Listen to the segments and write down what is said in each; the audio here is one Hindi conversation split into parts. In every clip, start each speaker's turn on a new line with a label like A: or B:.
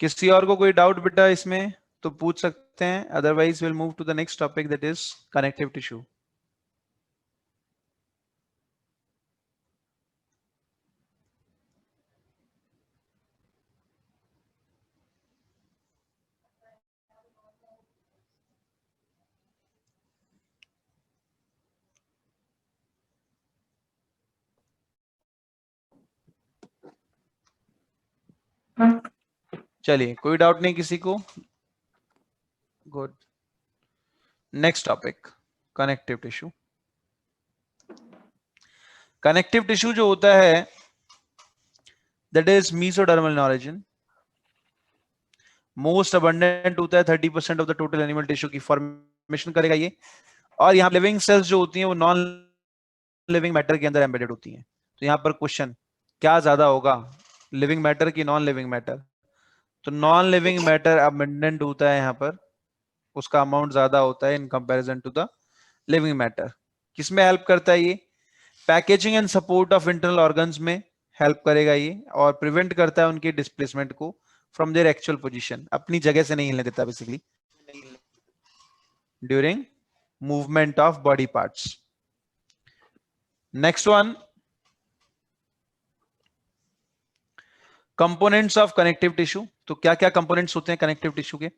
A: किसी और को कोई डाउट बेटा इसमें तो पूछ सकते हैं, otherwise will move to the next topic that is connective tissue. चलिए, कोई डाउट नहीं किसी को? Good. Next topic, connective tissue. Connective tissue जो होता है that is mesodermal in origin, most abundant होता है, 30% of the total animal tissue की फॉर्मेशन करेगा ये। और यहाँ लिविंग सेल्स जो होती हैं वो नॉन लिविंग मैटर के अंदर एम्बेडेड होती हैं। तो यहाँ पर क्वेश्चन क्या ज्यादा होगा, लिविंग मैटर की नॉन लिविंग मैटर? तो नॉन लिविंग मैटर अबंडेंट होता है यहाँ पर, उसका अमाउंट ज्यादा होता है in comparison to the living matter. किसमें हेल्प करता है ये? Packaging and support of internal organs में हेल्प करेगा ये, और प्रिवेंट करता है उनके डिस्प्लेसमेंट को फ्रॉम देयर एक्चुअल पोजीशन, अपनी जगह से नहीं हिलने देता basically during movement of body parts. Next one, components of connective tissue. तो क्या क्या कंपोनेंट्स होते हैं कनेक्टिव टिश्यू के?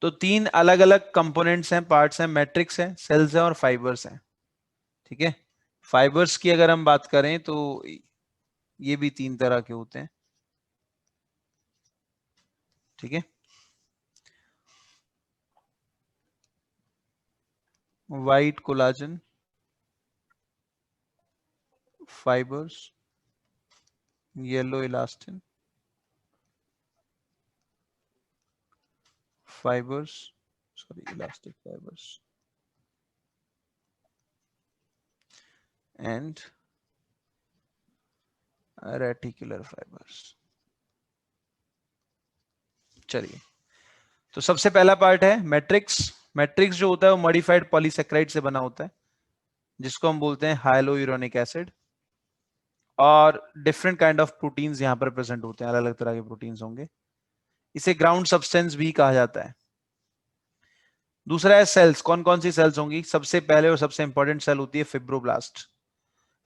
A: तो तीन अलग अलग कंपोनेंट्स हैं, पार्ट्स हैं, मैट्रिक्स है, सेल्स हैं और फाइबर्स हैं। ठीक है, फाइबर्स की अगर हम बात करें तो ये भी तीन तरह के होते हैं। ठीक है, white collagen fibres, yellow elastin fibres, sorry elastic fibres and reticular fibres. चलिए, तो सबसे पहला पार्ट है मैट्रिक्स। मैट्रिक्स जो होता है वो मॉडिफाइड पॉलीसेक्राइड से बना होता है, जिसको हम बोलते हैं हाइलोयूरोनिक एसिड। और डिफरेंट काइंड ऑफ प्रोटीन्स यहाँ पर प्रेजेंट होते हैं, अलग अलग तरह के प्रोटीन्स होंगे। इसे ग्राउंड सब्सटेंस भी कहा जाता है। दूसरा है सेल्स। कौन कौन सी सेल्स होंगी? सबसे पहले और सबसे इंपॉर्टेंट सेल होती है फिब्रोब्लास्ट।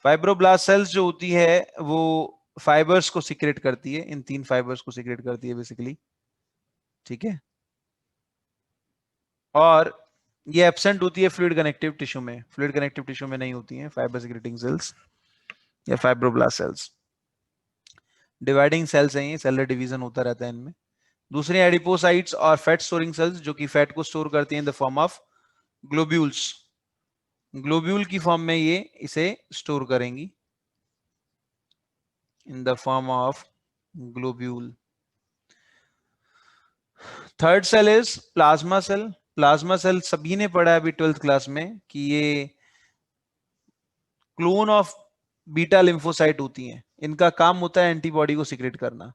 A: फाइब्रोब्लास्ट सेल्स जो होती है वो फाइबर्स को सीक्रेट करती है, इन तीन फाइबर्स को सीक्रेट करती है बेसिकली। ठीक है, और ये एब्सेंट होती है फ्लूइड कनेक्टिव टिश्यू में, फ्लूइड कनेक्टिव टिश्यू में नहीं होती हैं फाइबर सीक्रेटिंग सेल्स या फाइब्रोब्लास्ट सेल्स। डिवाइडिंग सेल्स हैं ये, सेलुलर डिवीजन होता रहता है इनमें। दूसरे एडिपोसाइट्स और फैट स्टोरिंग सेल्स, जो कि फैट को स्टोर करती हैं in the form of globules. Globule की फॉर्म में ये इसे स्टोर करेंगी in the form of globule. Third cell is plasma cell. Plasma cell सभी ने पढ़ा है अभी 12th क्लास में कि ये क्लोन ऑफ बीटा लिम्फोसाइट होती हैं। इनका काम होता है एंटीबॉडी को सीक्रेट करना।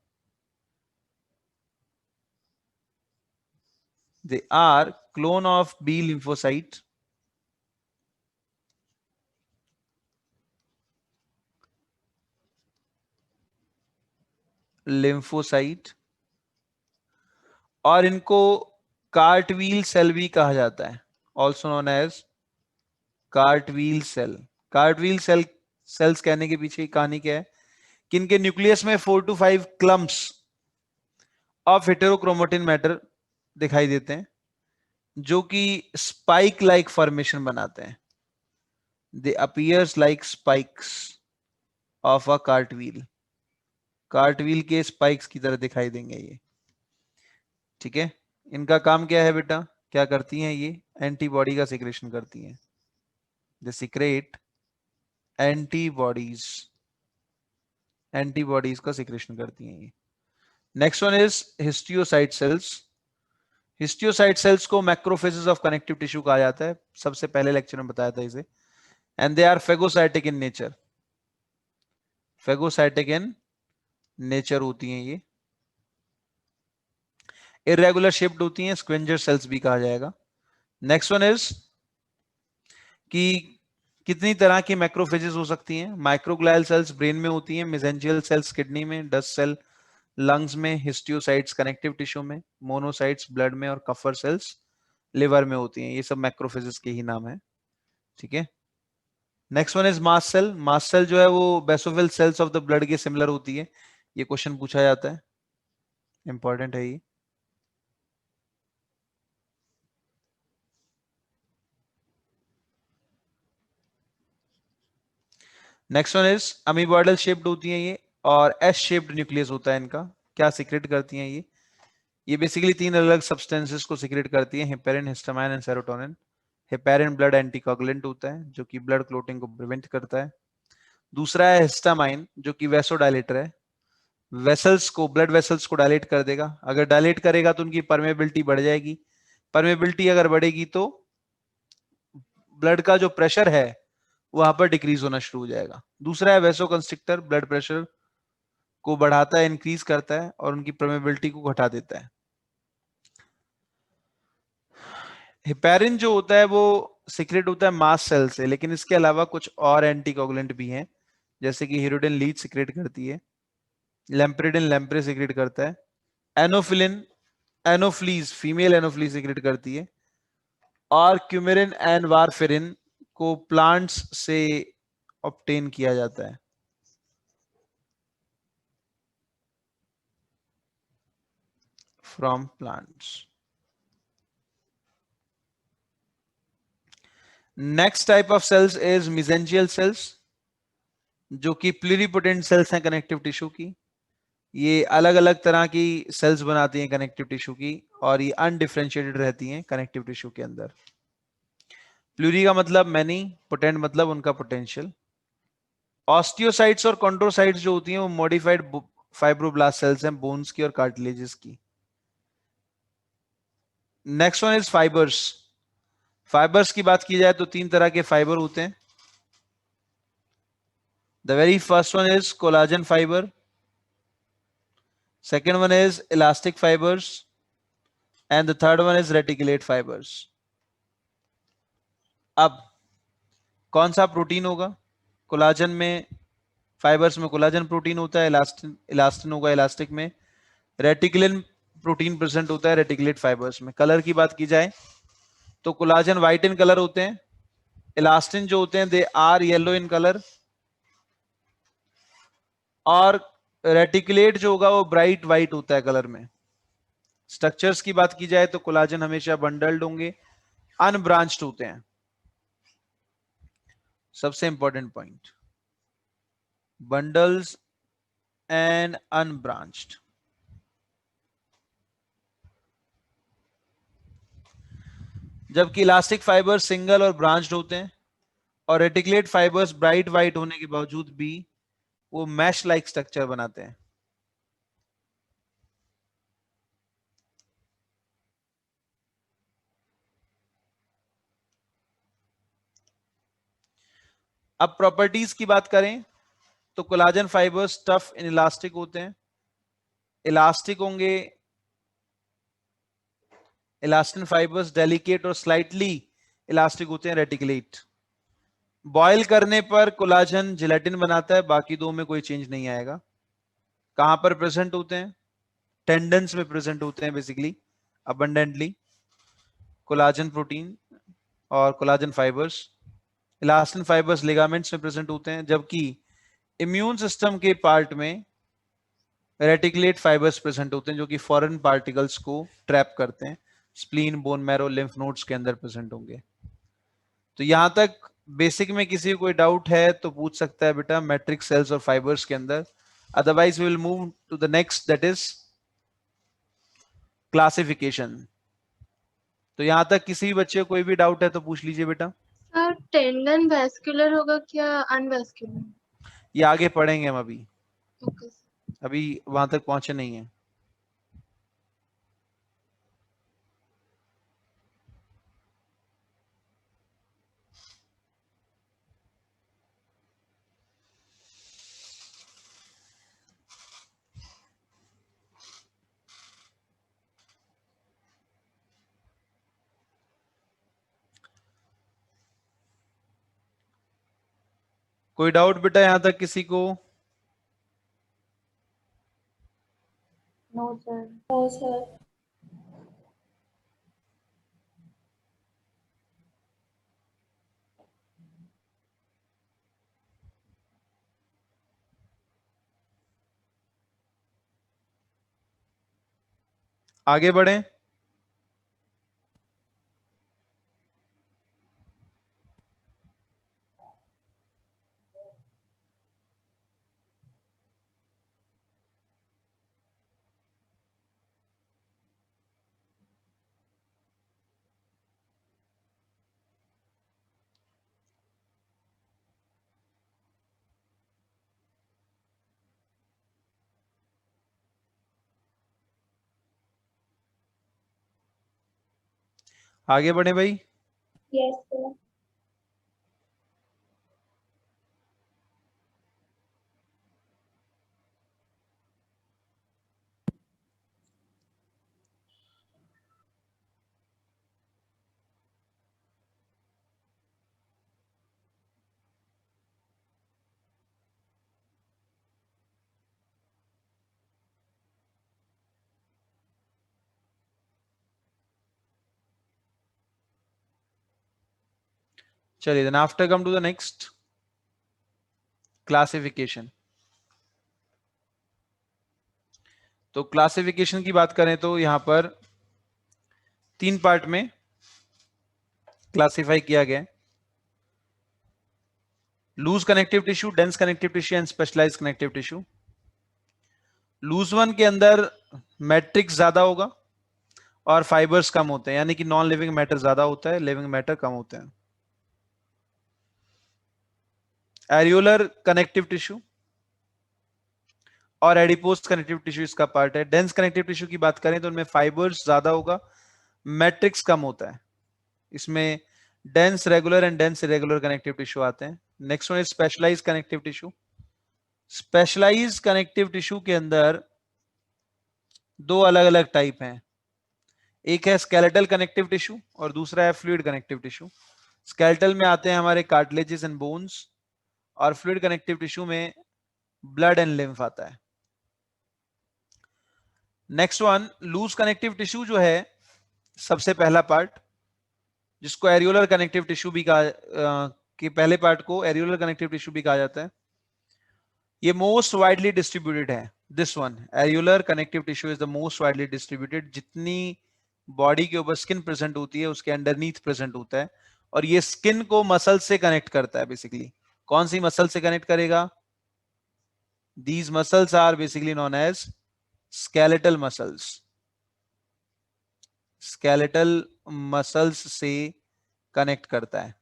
A: They are clone of B lymphocyte lymphocyte, और इनको कार्टवील सेल भी कहा जाता है, also known as cartwheel cell. Cartwheel cell cells कहने के पीछे की कहानी क्या है कि इनके न्यूक्लियस में 4 to 5 क्लम्प्स ऑफ हेटेरोक्रोमेटिन मैटर दिखाई देते हैं, जो कि स्पाइक लाइक फॉर्मेशन बनाते हैं। दे appears like spikes of a cartwheel. Cartwheel के स्पाइक्स की तरह दिखाई देंगे ये। ठीक है, इनका काम क्या है बेटा? क्या करती हैं ये? एंटीबॉडी का सिक्रेशन करती हैं। दे सीक्रेट एंटीबॉडीज, एंटीबॉडीज का सिक्रेशन करती हैं ये। Next one is histiocyte cells. Histiocyte cells को मैक्रोफेजेस ऑफ कनेक्टिव टिश्यू कहा जाता है, सबसे पहले लेक्चर में बताया था इसे। And they are phagocytic in nature. Phagocytic in nature होती हैं ये। इरेगुलर शेप्ड होती हैं, स्क्वेंजर सेल्स भी कहा जाएगा। नेक्स्ट वन इज कि कितनी तरह की मैक्रोफेजेस हो सकती हैं? माइक्रोग्लियल सेल्स ब्रेन में होती हैं, मेसेंजियल सेल्स किडनी में, डस्ट सेल लंग्स में, हिस्टियोसाइट्स कनेक्टिव टिश्यू में, मोनोसाइट्स ब्लड में और कफर सेल्स लिवर में होती हैं। ये सब मैक्रोफेजेस के ही नाम है। ठीक है। Next one is mast cell. Mast cell जो है वो basophil cells of the blood के सिमिलर होती है। ये क्वेश्चन पूछा जाता है, इंपॉर्टेंट है ये। नेक्स्ट वन इज अमीबॉइडल शेप्ड होती हैं ये, और एस शेप्ड न्यूक्लियस होता है इनका। क्या सीक्रेट करती हैं ये बेसिकली तीन अलग अलग सब्सटेंसेस को सीक्रेट करती हैं, heparin, histamine and serotonin. Heparin blood anticoagulant होता है जो कि ब्लड क्लोटिंग को प्रिवेंट करता है। दूसरा है हिस्टामाइन जो कि वेसोडाइलेटर है, वेसल्स को, ब्लड वेसल्स को डायलेट कर देगा। अगर डायलेट करेगा तो उनकी परमेबिलिटी बढ़ जाएगी, परमेबिलिटी अगर बढ़ेगी तो ब्लड का जो प्रेशर है वहां पर डिक्रीज होना शुरू हो जाएगा। दूसरा है वेसो कंस्ट्रिक्टर, ब्लड प्रेशर को बढ़ाता है, इंक्रीज करता है और उनकी परमेबिलिटी को घटा देता है। हेपेरिन जो होता है वो सीक्रेट होता है मास्ट सेल से, लेकिन इसके अलावा कुछ और एंटीकोगुलेंट भी हैं, जैसे कि हिरोडिन लीच सीक्रेट करती है, लेम्प्रिडिन लेम्प्रे सीक्रेट करता है, anophelin anopheles female anopheles secrete करती है, और क्यूमेरिन एंड वारफेरिन को प्लांट्स से ऑब्टेन किया जाता है। From plants. Next type of cells is mesangial cells, जो कि प्लूरिपोटेंट सेल्स हैं कनेक्टिव टिश्यू की। ये अलग अलग तरह की सेल्स बनाती हैं कनेक्टिव टिश्यू की, और ये अनडिफरेंशिएटेड रहती हैं कनेक्टिव टिश्यू के अंदर। प्लूरी का मतलब मैनी, पोटेंट मतलब उनका पोटेंशियल। ऑस्टियोसाइट्स और कॉन्ड्रोसाइट्स जो होती हैं वो मॉडिफाइड फाइब्रोब्लास्ट सेल्स हैं, बोन्स की और कार्टिलेजेस की। Next one is fibres. Fibres की बात की जाए तो तीन तरह के फाइबर होते हैं। The very first one is collagen fibre, second one is elastic fibres, and the third one is reticulate fibres. अब कौन सा प्रोटीन होगा? कोलाजन में, फाइबर्स में कोलाजन प्रोटीन होता है, इलास्टिन इलास्टिन होगा इलास्टिक में, रेटिकुलिन प्रोटीन प्रेजेंट होता है रेटिकुलेट फाइबर्स में। कलर की बात की जाए तो कोलाजन व्हाइट इन कलर होते हैं, इलास्टिन जो होते हैं they are yellow in colour, और रेटिकुलेट जो होगा वो ब्राइट व्हाइट होता है कलर में। स्ट्रक्चर्स की बात की जाए तो कोलाजन हमेशा बंडल्ड होंगे, अनब्रांच्ड होते हैं। सबसे important point, bundles and unbranched. जबकि इलास्टिक फाइबर सिंगल और ब्रांच्ड होते हैं, और रेटिकुलेट फाइबर्स ब्राइट व्हाइट होने के बावजूद भी वो मैश लाइक स्ट्रक्चर बनाते हैं। अब प्रॉपर्टीज की बात करें तो collagen fibres tough in elastic होते हैं, इलास्टिक होंगे, इलास्टिन फाइबर्स डेलिकेट और स्लाइटली इलास्टिक होते हैं, रेटिकुलेट। बॉयल करने पर कोलाजन जिलेटिन बनाता है, बाकी दो में कोई चेंज नहीं आएगा। कहां पर प्रेजेंट होते हैं? टेंडन्स में प्रेजेंट होते हैं बेसिकली अबंडेंटली, कोलाजन प्रोटीन और collagen fibres. Elastin fibres ligaments में प्रेजेंट होते हैं, जबकि इम्यून सिस्टम के पार्ट में रेटिकुलेट फाइबर्स प्रेजेंट होते हैं जो कि फॉरेन पार्टिकल्स को ट्रैप करते हैं। Spleen, bone marrow, lymph nodes के अंदर प्रेजेंट होंगे। तो यहां तक बेसिक में किसी को कोई डाउट है तो पूछ सकता है बेटा मैट्रिक्स सेल्स और फाइबर्स के अंदर। Otherwise we will move to the next, that is classification. तो यहां तक किसी भी बच्चे को कोई भी डाउट है तो पूछ लीजिए बेटा।
B: सर टेंडन वेस्कुलर होगा क्या अनवेस्कुलर?
A: ये आगे पढ़ेंगे हम, अभी
B: ओके।
A: अभी वहां तक पहुंचे नहीं है। कोई डाउट बेटा यहां तक किसी को?
C: No sir. No sir.
A: आगे बढ़ें। आगे बढ़े भाई।
C: Yes sir.
A: चलिए then after come to the next classification. तो क्लासिफिकेशन की बात करें तो यहां पर 3 पार्ट में क्लासिफाई किया गया है। Loose connective tissue, dense connective tissue and specialise connective tissue. Loose one के अंदर मैट्रिक्स ज्यादा होगा और फाइबर्स कम होते हैं, यानी कि नॉन लिविंग मैटर ज्यादा होता है, लिविंग मैटर कम होते हैं। एरियोलर कनेक्टिव टिश्यू और एडिपोज कनेक्टिव टिश्यू इसका पार्ट है। डेंस कनेक्टिव टिश्यू की बात करें तो उनमें फाइबर्स ज्यादा होगा, मैट्रिक्स कम होता है। इसमें dense regular and dense irregular connective tissue आते हैं। Next one is specialise connective tissue. Specialise connective tissue के अंदर 2 अलग अलग टाइप हैं। एक है स्केलेटल कनेक्टिव टिश्यू और दूसरा है फ्लूइड कनेक्टिव टिश्यू। स्केलेटल में आते हैं हमारे कार्टिलेजेस एंड बोन्स और फ्लूइड कनेक्टिव टिश्यू में ब्लड एंड लिम्फ आता है। Next one loose connective tissue जो है सबसे पहला पार्ट, जिसको एरियोलर कनेक्टिव टिश्यू भी कहा कि पहले पार्ट को एरियोलर कनेक्टिव टिश्यू भी कहा जाता है। ये मोस्ट वाइडली डिस्ट्रीब्यूटेड है। This one areolar connective tissue is the most widely distributed. जितनी बॉडी के ऊपर स्किन प्रेजेंट होती है उसके अंडरनीथ प्रेजेंट होता है, और ये स्किन को मसल से कनेक्ट करता है। बेसिकली कौन सी मसल से कनेक्ट करेगा? These muscles are basically known as skeletal muscles. Skeletal muscles से कनेक्ट करता है।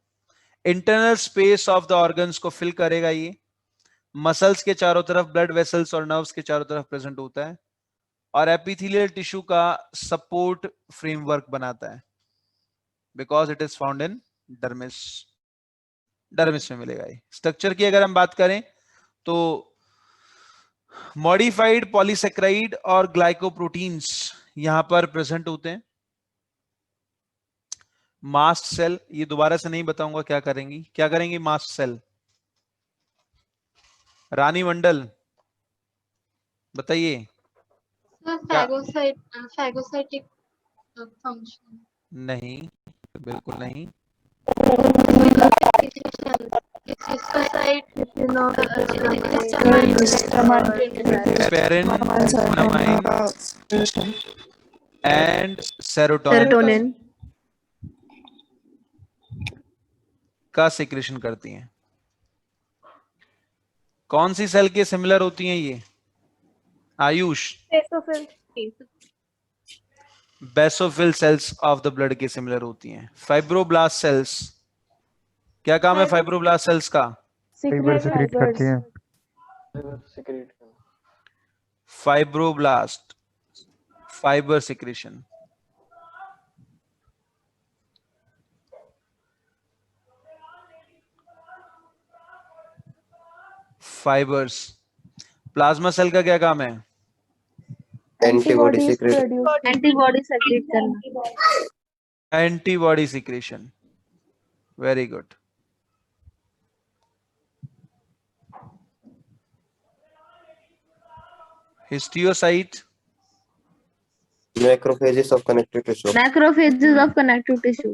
A: Internal space of the organs को फिल करेगा ये। मसल्स के चारों तरफ ब्लड वेसल्स और नर्व्स के चारों तरफ प्रेजेंट होता है और एपिथेलियल टिश्यू का सपोर्ट फ्रेमवर्क बनाता है, because it is found in dermis. Dermis में मिलेगा ये। स्ट्रक्चर की अगर हम बात करें तो मॉडिफाइड पॉलीसेक्राइड और ग्लाइकोप्रोटीन्स यहां पर प्रेजेंट होते हैं। मास्ट सेल, ये दोबारा से नहीं बताऊंगा क्या करेंगी, क्या करेंगी मास्ट सेल? रानी मंडल बताइए
B: सर
A: क्या?
B: Phagocytic function.
A: नहीं, बिल्कुल नहीं। एस्पेरिन एंड सेरोटोनिन का सिक्रेशन करती हैं। कौन सी सेल के सिमिलर होती हैं ये? Ayush? Basophil cells of the blood के सिमिलर होती हैं। फाइब्रोब्लास्ट सेल्स, क्या काम है फाइब्रोब्लास्ट सेल्स का?
D: फाइबर सिक्रीट करती हैं।
A: Fibroblast fibre secretion. Fibres. Plasma cell का क्या काम है?
D: Antibody secrete.
C: एंटीबॉडी सेक्रेट करना।
A: Antibody secretion. Very good. Histiocyte,
E: Macrophages of connective tissue.
C: Macrophages of connective tissue,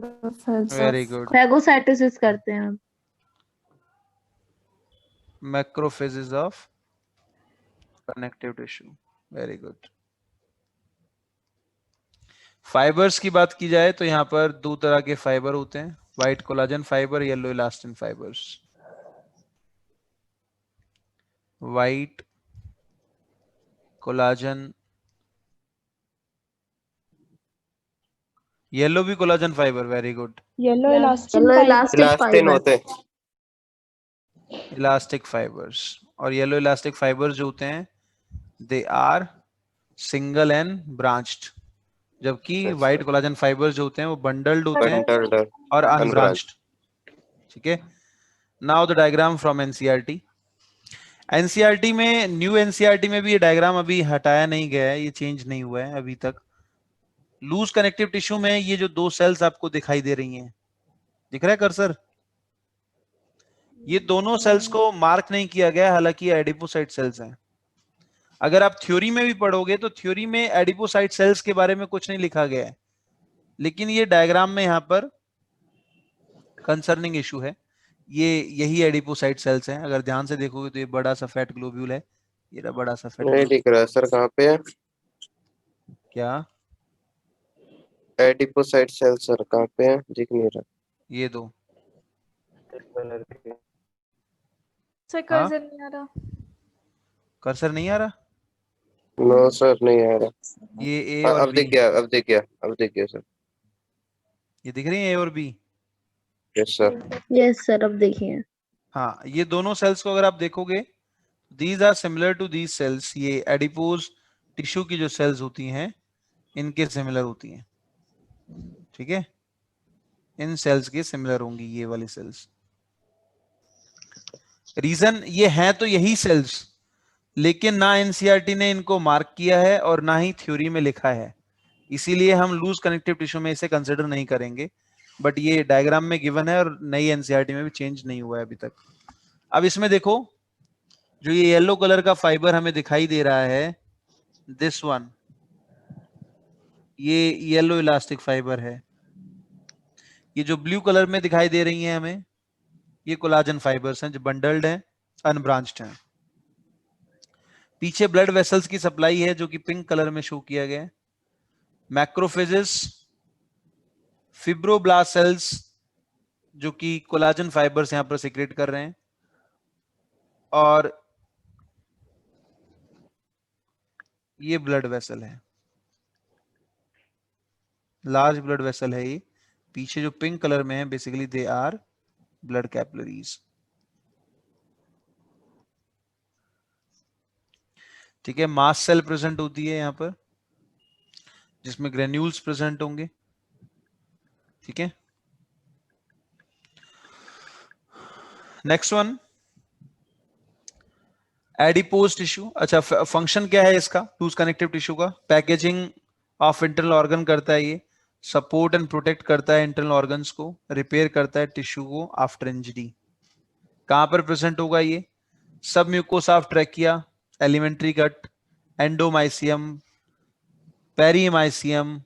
A: very good,
C: phagocytosis करते हैं हम।
A: Macrophages of connective tissue, very good. Fibres की बात की जाए तो यहाँ पर दो तरह के फाइबर होते हैं, white collagen fibre, yellow elastin fibres. White collagen, yellow भी collagen fibre, very good.
F: Yellow elastin
C: yellow
F: fibre.
C: Elastic
E: elastin
C: fibre,
E: होते हैं।
A: इलास्टिक फाइबर्स, और येलो इलास्टिक फाइबर्स जो होते हैं they are single and branched, जबकि
E: Yes,
A: white
E: sir.
A: Collagen fibres जो होते हैं वो बंडल्ड होते हैं
E: Bundled
A: और
E: unbranched.
A: अनब्रांच्ड। ठीक है, now the diagram from NCERT. NCERT में, न्यू एनसीईआरटी में भी ये डायग्राम अभी हटाया नहीं गया है, ये चेंज नहीं हुआ है अभी तक। लूज कनेक्टिव टिश्यू में ये जो दो सेल्स आपको दिखाई दे रही हैं, दिख रहा है कर्सर? ये दोनों सेल्स को मार्क नहीं किया गया, हालांकि एडिपोसाइट सेल्स हैं। अगर आप थ्योरी में भी पढ़ोगे तो थ्योरी में एडिपोसाइट सेल्स के बारे में कुछ नहीं लिखा गया है, लेकिन ये डायग्राम में यहाँ पर कंसर्निंग इशू है। ये यही एडिपोसाइट सेल्स हैं, अगर ध्यान से देखोगे तो ये बड़ा सा फैट ग्लोब्यूल है, ये रहा बड़ा सा फैट
E: नहीं
A: ग्लोब्यूल।
E: दिख रहा है सर, कहाँ पे है?
A: क्या?
E: एडिपोसाइट सेल सर कहाँ पे है? दिख नहीं रहा।
A: ये दो।
F: सर
A: हाँ?
F: कर्सर नहीं आ रहा।
A: कर्सर नहीं आ रहा?
E: नो सर, नहीं आ रहा।
A: ये ए
E: हाँ,
A: और
E: अब
A: बी,
E: दिख गया, अब दिख गया, अब दिख गया सर।
A: ये दिख रही है ए और B?
E: Yes sir.
C: Yes sir, अब देखिए।
A: हाँ, ये दोनों सेल्स को अगर आप देखोगे, these are similar to these cells. ये एडिपोज टिश्यू की जो सेल्स होती हैं इनके सिमिलर होती हैं। ठीक है, इन सेल्स के सिमिलर होंगी ये वाली सेल्स। रीजन ये हैं तो यही सेल्स, लेकिन ना एनसीईआरटी ने इनको मार्क किया है और ना ही थ्योरी में लिखा है, इसीलिए हम लूज कनेक्टिव टिश्यू में इसे कंसिडर नहीं करेंगे। बट ये डायग्राम में गिवन है और नई एनसीईआरटी में भी चेंज नहीं हुआ है अभी तक। अब इसमें देखो, जो ये येलो कलर का फाइबर हमें दिखाई दे रहा है, दिस वन, ये येलो इलास्टिक फाइबर है। ये जो ब्लू कलर में दिखाई दे रही हैं हमें, ये कोलाजन फाइबर्स हैं जो बंडल्ड हैं, अनब्रांच्ड हैं। पीछे ब्लड वेसल्स की सप्लाई है जो कि पिंक कलर में शो किया गया है। मैक्रोफेजेस, फिब्रोब्लास्ट सेल्स जो कि कोलाजन फाइबर्स यहां पर सिक्रेट कर रहे हैं, और ये ब्लड वेसल है, लार्ज ब्लड वेसल है ये। पीछे जो पिंक कलर में है, basically they are blood capillaries. ठीक है, मास्ट सेल प्रेजेंट होती है यहां पर, जिसमें ग्रेन्यूल्स प्रेजेंट होंगे। ठीक है, नेक्स्ट वन, एडिपोज टिश्यू। अच्छा, फंक्शन क्या है इसका, लूज कनेक्टिव टिश्यू का? पैकेजिंग ऑफ इंटरनल ऑर्गन करता है ये, सपोर्ट एंड प्रोटेक्ट करता है इंटरनल ऑर्गन्स को, रिपेयर करता है टिश्यू को आफ्टर इंजरी। कहां पर प्रेजेंट होगा ये? Submucosa of trachea, alimentary gut, endomysium, perimysium,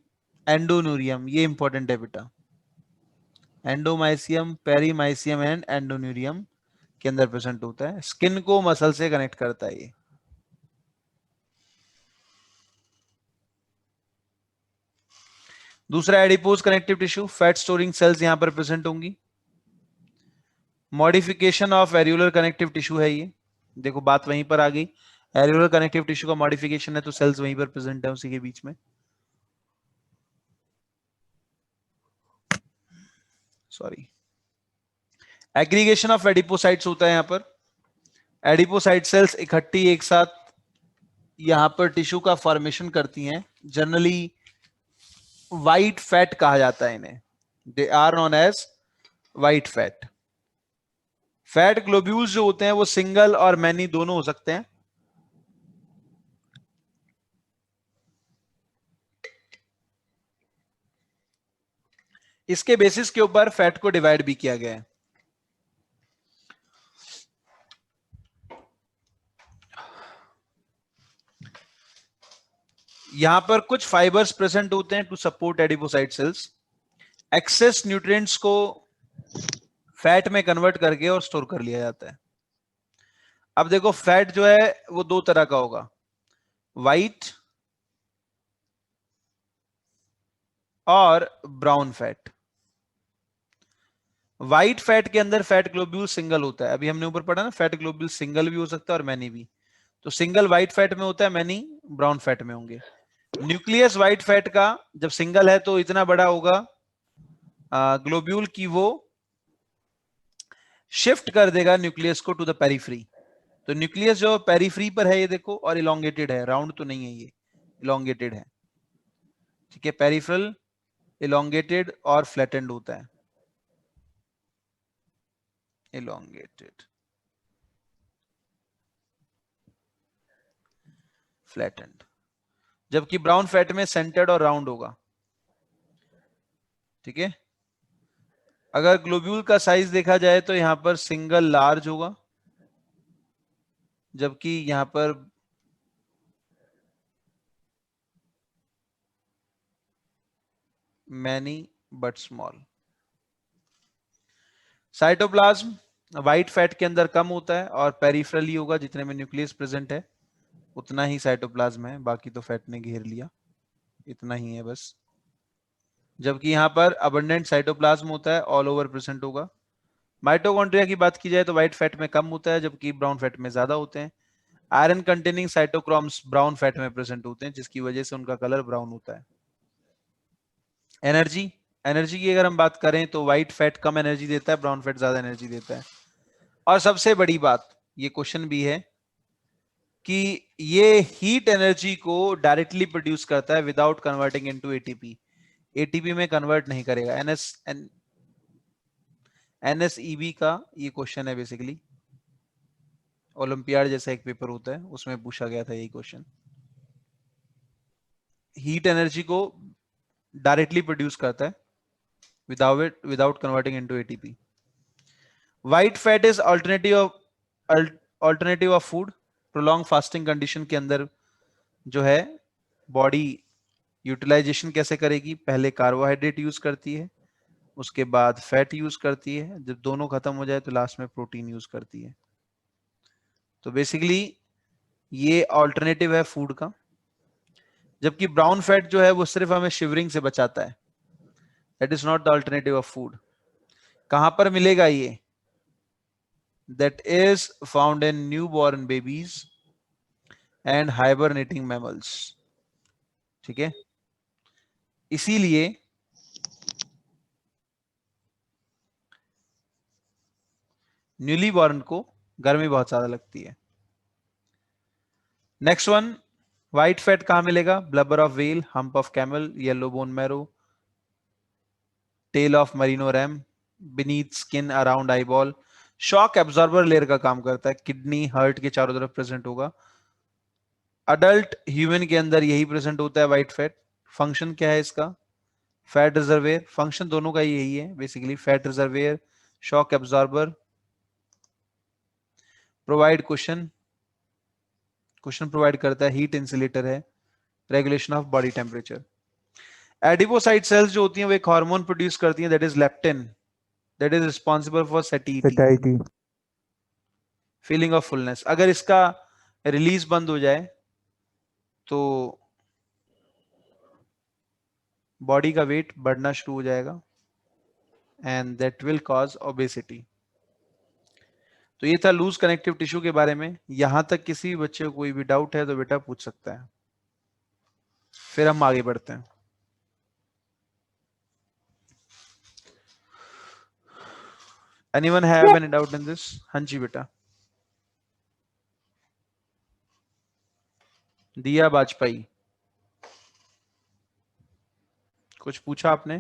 A: endoneurium. ये इंपॉर्टेंट है बेटा, एंडोमाइसियम, पेरीमाइसियम एंड एंडोन्यूरियम के अंदर प्रेजेंट होता है। स्किन को मसल से कनेक्ट करता है ये। दूसरा, adipose connective tissue, fat storing cells यहां पर प्रेजेंट होंगी। Modification of areolar connective tissue है ये। देखो बात वहीं पर आ गई, एरियुलर कनेक्टिव टिश्यू का मॉडिफिकेशन है तो सेल्स वहीं पर प्रेजेंट है उसी के बीच में। सॉरी, एग्रीगेशन ऑफ एडिपोसाइट्स होता है यहां पर। एडिपोसाइट सेल्स इकट्ठी एक साथ यहां पर टिश्यू का फॉर्मेशन करती हैं। जनरली व्हाइट फैट कहा जाता है इन्हें, they are known as white fat. Fat globules जो होते हैं वो सिंगल और मैनी दोनों हो सकते हैं। इसके बेसिस के ऊपर फैट को डिवाइड भी किया गया है। यहां पर कुछ फाइबर्स प्रेजेंट होते हैं to support adipocyte cells. Excess nutrients को फैट में कन्वर्ट करके और स्टोर कर लिया जाता है। अब देखो फैट जो है वो दो तरह का होगा, व्हाइट और ब्राउन फैट। व्हाइट फैट के अंदर फैट ग्लोब्यूल सिंगल होता है। अभी हमने ऊपर पढ़ा ना, फैट ग्लोब्यूल सिंगल भी हो सकता है और मैनी भी। तो सिंगल व्हाइट फैट में होता है, मैनी ब्राउन फैट में होंगे। न्यूक्लियस व्हाइट फैट का जब सिंगल है तो इतना बड़ा होगा ग्लोब्यूल की वो शिफ्ट कर देगा न्यूक्लियस को टू द पेरिफ्री। तो न्यूक्लियस जो पेरिफ्री पर है ये देखो, और इलोंगेटेड है, राउंड तो नहीं है, ये इलोंगेटेड है। ठीक है, पेरिफेरल इलोंगेटेड और फ्लैटेंड होता है, इलोंगेटेड फ्लैटेंड। जबकि ब्राउन फैट में सेंटर्ड और राउंड होगा। ठीक है, अगर ग्लोब्यूल का साइज देखा जाए तो यहां पर सिंगल लार्ज होगा, जबकि यहां पर many but small. Cytoplasm white fat के अंदर कम होता है और पेरिफेरली होगा, जितने में न्यूक्लियस प्रेजेंट है उतना ही साइटोप्लाज्म है, बाकी तो फैट ने घेर लिया, इतना ही है बस। जबकि यहाँ पर अबंडेंट साइटोप्लाज्म होता है, ऑल ओवर प्रेजेंट होगा। माइटोकॉन्ड्रिया की बात की जाए तो व्हाइट फैट में कम होता है, जबकि ब्राउन फैट में ज्यादा होते हैं। Iron containing cytochromes brown fat में प्रेजेंट होते हैं, जिसकी वजह से उनका कलर ब्राउन होता है। एनर्जी, एनर्जी की अगर हम बात करें तो व्हाइट फैट कम एनर्जी देता है, ब्राउन फैट ज्यादा एनर्जी देता है। और सबसे बड़ी बात, ये क्वेश्चन भी है कि ये हीट एनर्जी को डायरेक्टली प्रोड्यूस करता है without converting into ATP. ATP में कन्वर्ट नहीं करेगा। एनएसईबी का ये क्वेश्चन है बेसिकली, ओलंपियाड जैसा एक पेपर होता है उसमें पूछा गया था यही क्वेश्चन। हीट एनर्जी को डायरेक्टली प्रोड्यूस करता है without converting into ATP. White fat is alternative of food. Prolong fasting condition के अंदर जो है बॉडी यूटिलाइजेशन कैसे करेगी, पहले कार्बोहाइड्रेट यूज करती है, उसके बाद फैट यूज करती है, जब दोनों खत्म हो जाए तो लास्ट में प्रोटीन यूज करती है। तो बेसिकली ये ऑल्टरनेटिव है फूड का। जबकि ब्राउन फैट जो है वो सिर्फ हमें शिवरिंग से बचाता है, that is not the alternative of food. कहां पर मिलेगा ये? That is found in new born babies and hibernating mammals. ठीक है, इसीलिए न्यूली बॉर्न को गर्मी बहुत ज्यादा लगती है। नेक्स्ट वन, व्हाइट फैट कहां मिलेगा? Blubber of whale, hump of camel, yellow bone marrow, tail of merino ram, beneath skin around eyeball. Shock absorber layer का काम करता है, किडनी हार्ट के चारों तरफ प्रेजेंट होगा। अडल्ट ह्यूमन के अंदर यही प्रेजेंट होता है व्हाइट फैट। फंक्शन क्या है इसका? Fat reservoir. फंक्शन दोनों का यही है basically, fat reservoir, shock absorber, provide question provide करता है, हीट इंसुलेटर है, regulation of body temperature. Adipocyte cells जो होती हैं वो एक हार्मोन प्रोड्यूस करती हैं, that is leptin, that is responsible for satiety,
D: satisfiety.
A: Feeling of fullness. अगर इसका रिलीज बंद हो जाए तो बॉडी का वेट बढ़ना शुरू हो जाएगा and that will cause obesity. तो ये था लूज कनेक्टिव टिश्यू के बारे में। यहां तक किसी बच्चे को कोई भी डाउट है तो बेटा पूछ सकता है, फिर हम आगे बढ़ते हैं। Anyone have any doubt in this? हाँ जी बेटा। दिया बाजपेयी, कुछ पूछा आपने?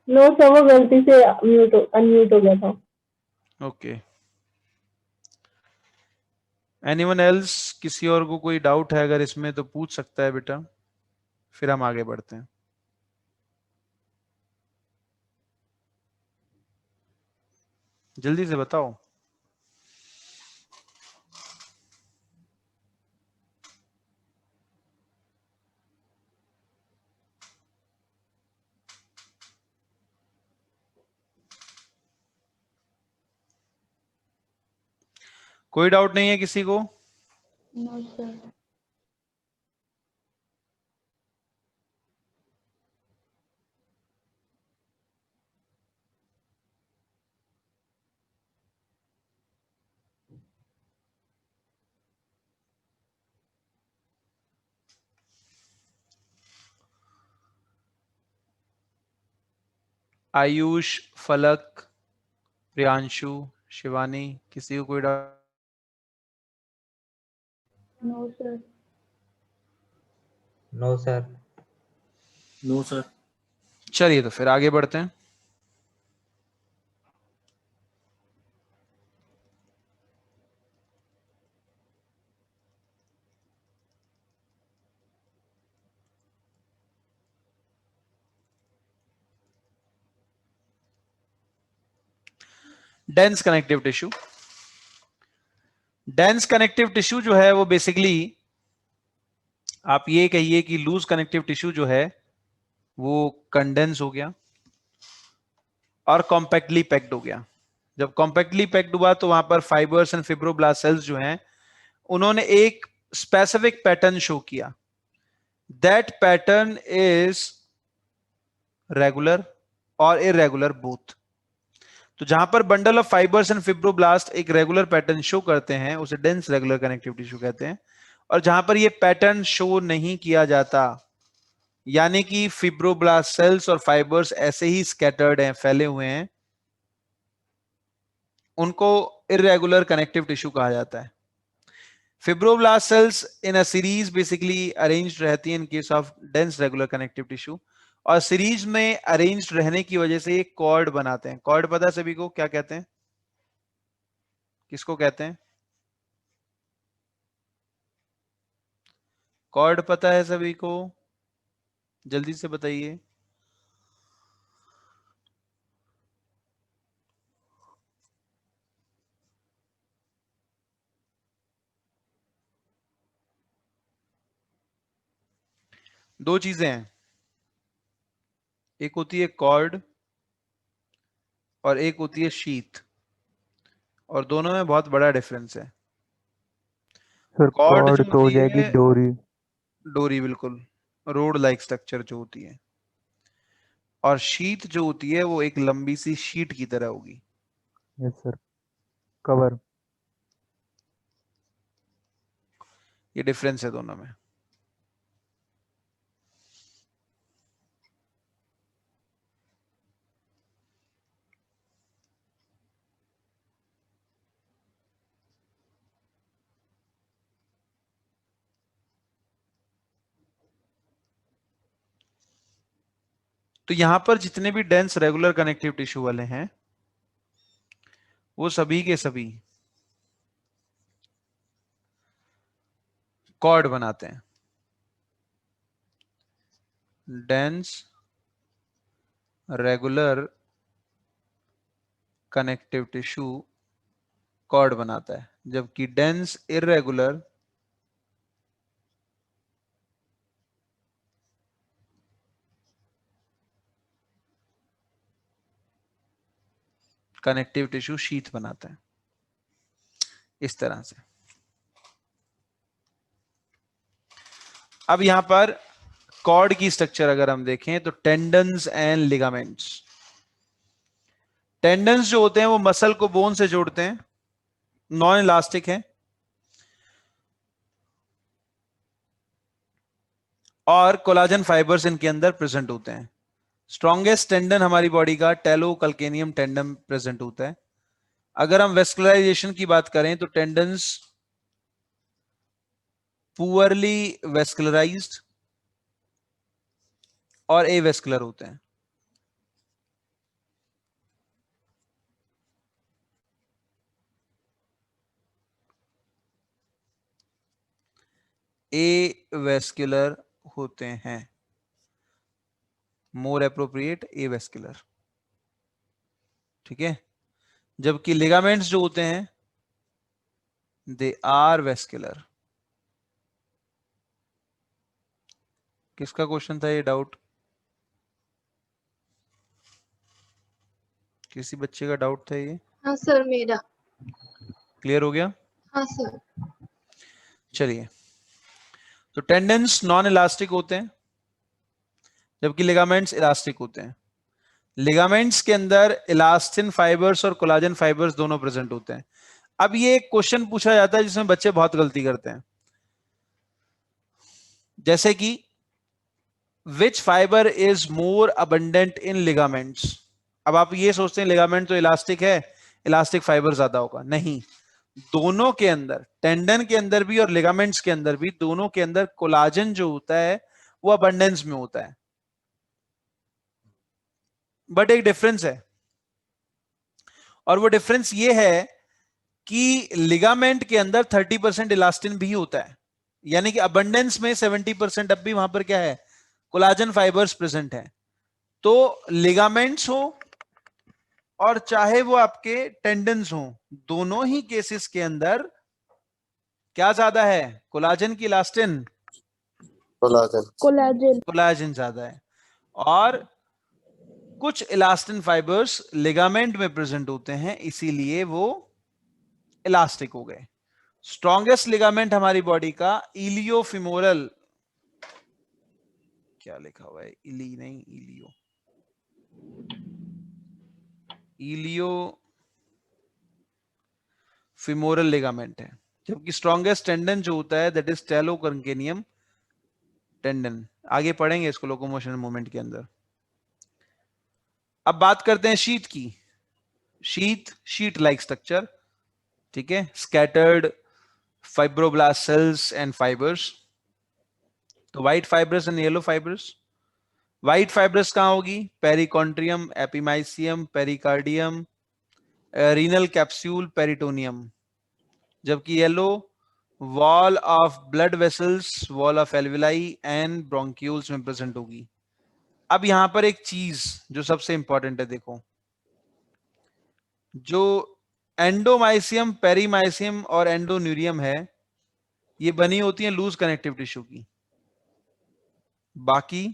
F: नो सर, वो गलती से अनम्यूट हो गया था।
A: Okay, anyone else? किसी और को कोई डाउट है अगर इसमें तो पूछ सकता है बेटा, फिर हम आगे बढ़ते हैं। जल्दी से बताओ। कोई डाउट नहीं है किसी को?
B: No sir.
A: आयुष, फलक, प्रियांशु, शिवानी, किसी को कोई doubt?
B: No sir.
G: No sir.
H: No sir.
A: चलिए तो फिर आगे बढ़ते हैं। Dense connective tissue. Dense connective tissue जो है वो बेसिकली आप ये कहिए कि लूज कनेक्टिव टिश्यू जो है वो कंडेंस हो गया और कॉम्पैक्टली पैक्ड हो गया। जब कॉम्पैक्टली पैक्ड हुआ तो वहां पर फाइबर्स एंड फिब्रोब्लास्ट सेल्स जो हैं उन्होंने एक स्पेसिफिक पैटर्न शो किया। दैट पैटर्न इज रेगुलर और इरेगुलर बोथ। तो जहां पर bundle of fibres and fibroblast एक रेगुलर पैटर्न शो करते हैं उसे डेंस रेगुलर कनेक्टिव टिश्यू कहते हैं, और जहां पर ये पैटर्न शो नहीं किया जाता, यानी कि फिब्रोब्लास्ट सेल्स और फाइबर्स ऐसे ही स्कैटर्ड हैं, फैले हुए हैं, उनको इरेगुलर कनेक्टिव टिश्यू कहा जाता है। Fibroblast cells in a series basically arranged रहती है in case of dense regular connective tissue, और सीरीज में अरेंज्ड रहने की वजह से एक कॉर्ड बनाते हैं। कॉर्ड पता है सभी को क्या कहते हैं? किसको कहते हैं? कॉर्ड पता है सभी को? जल्दी से बताइए। दो चीजें हैं, एक होती है कॉर्ड और एक होती है शीथ, और दोनों में बहुत बड़ा डिफरेंस है।
D: सर
A: कॉर्ड
D: कॉर्ड
A: जो
D: तो हो
A: होती
D: जाएगी
A: है
D: डोरी।
A: डोरी, बिल्कुल रोड लाइक स्ट्रक्चर जो होती है, और शीथ जो होती है वो एक लंबी सी शीट की तरह होगी।
D: Yes sir, cover.
A: ये डिफरेंस है दोनों में। तो यहां पर जितने भी डेंस रेगुलर कनेक्टिव टिश्यू वाले हैं वो सभी के सभी कॉर्ड बनाते हैं। Dense regular connective tissue cord बनाता है, जबकि dense irregular connective tissue sheath बनाता है। इस तरह से। अब यहां पर कॉर्ड की स्ट्रक्चर अगर हम देखें तो टेंडन्स एंड लिगामेंट्स। टेंडन्स जो होते हैं वो मसल को बोन से जोड़ते हैं, नॉन इलास्टिक है, और कोलाजन फाइबर्स इनके अंदर प्रेजेंट होते हैं। स्ट्रॉन्गेस्ट टेंडन हमारी बॉडी का टेलो कल्केनियम टेंडन प्रेजेंट होता है। अगर हम वेस्कुलराइजेशन की बात करें तो टेंडन्स पुअरली वेस्कुलराइज्ड और एवेस्कुलर होते हैं। एवेस्कुलर होते हैं, मोर एप्रोप्रिएट एवेस्कुलर, ठीक है। जबकि लिगामेंट्स जो होते हैं दे आर वेस्कुलर। किसका क्वेश्चन था ये? डाउट किसी बच्चे का डाउट था ये?
B: हाँ सर, मेरा।
A: क्लियर हो गया?
B: हाँ सर।
A: चलिए, तो टेंडन्स नॉन इलास्टिक होते हैं जबकि लिगामेंट्स इलास्टिक होते हैं। लिगामेंट्स के अंदर इलास्टिन फाइबर्स और कोलाजन फाइबर्स दोनों प्रेजेंट होते हैं। अब ये एक क्वेश्चन पूछा जाता है जिसमें बच्चे बहुत गलती करते हैं, जैसे कि which fibre is more abundant in ligaments. अब आप ये सोचते हैं लिगामेंट तो इलास्टिक है, इलास्टिक फाइबर ज्यादा होगा। नहीं, दोनों के अंदर, टेंडन के अंदर भी और लिगामेंट्स के अंदर भी, दोनों के अंदर कोलाजन जो होता है वो अबंडेंस में होता है। बट एक डिफरेंस है, और वो डिफरेंस ये है कि लिगामेंट के अंदर 30% इलास्टिन भी होता है, यानी कि अबंडेंस में 70% अब भी वहां पर क्या है, कोलाजन फाइबर्स प्रेजेंट है। तो लिगामेंट्स हो और चाहे वो आपके टेंडन्स हो, दोनों ही केसेस के अंदर क्या ज्यादा है, कोलाजन की इलास्टिन,
E: कोलाजन।
C: कोलाजन।
A: कोलाजन ज्यादा है। और कुछ इलास्टिन फाइबर्स लिगामेंट में प्रेजेंट होते हैं, इसीलिए वो इलास्टिक हो गए। स्ट्रॉन्गेस्ट लिगामेंट हमारी बॉडी का इलियोफिमोरल, क्या लिखा हुआ है, इली नहीं इलियो, इलियो फिमोरल लिगामेंट है। जबकि स्ट्रॉन्गेस्ट टेंडन जो होता है दैट इज टेलोकर्केनियम टेंडन। आगे पढ़ेंगे इसको लोकोमोशन मूवमेंट के अंदर। अब बात करते हैं शीथ की। शीथ, शीट लाइक स्ट्रक्चर, ठीक है, scattered fibroblast cells and fibres. तो white fibrous and yellow fibrous. White fibrous कहां होगी, perichondrium, epimysium, pericardium, renal capsule, peritoneum. जबकि yellow wall of blood vessels, wall of alveoli and bronchioles में प्रेजेंट होगी। अब यहां पर एक चीज जो सबसे इंपॉर्टेंट है, देखो, जो एंडोमाइसियम, पेरीमाइसियम और एंडोन्यूरियम है, ये बनी होती है लूज कनेक्टिव टिश्यू की। बाकी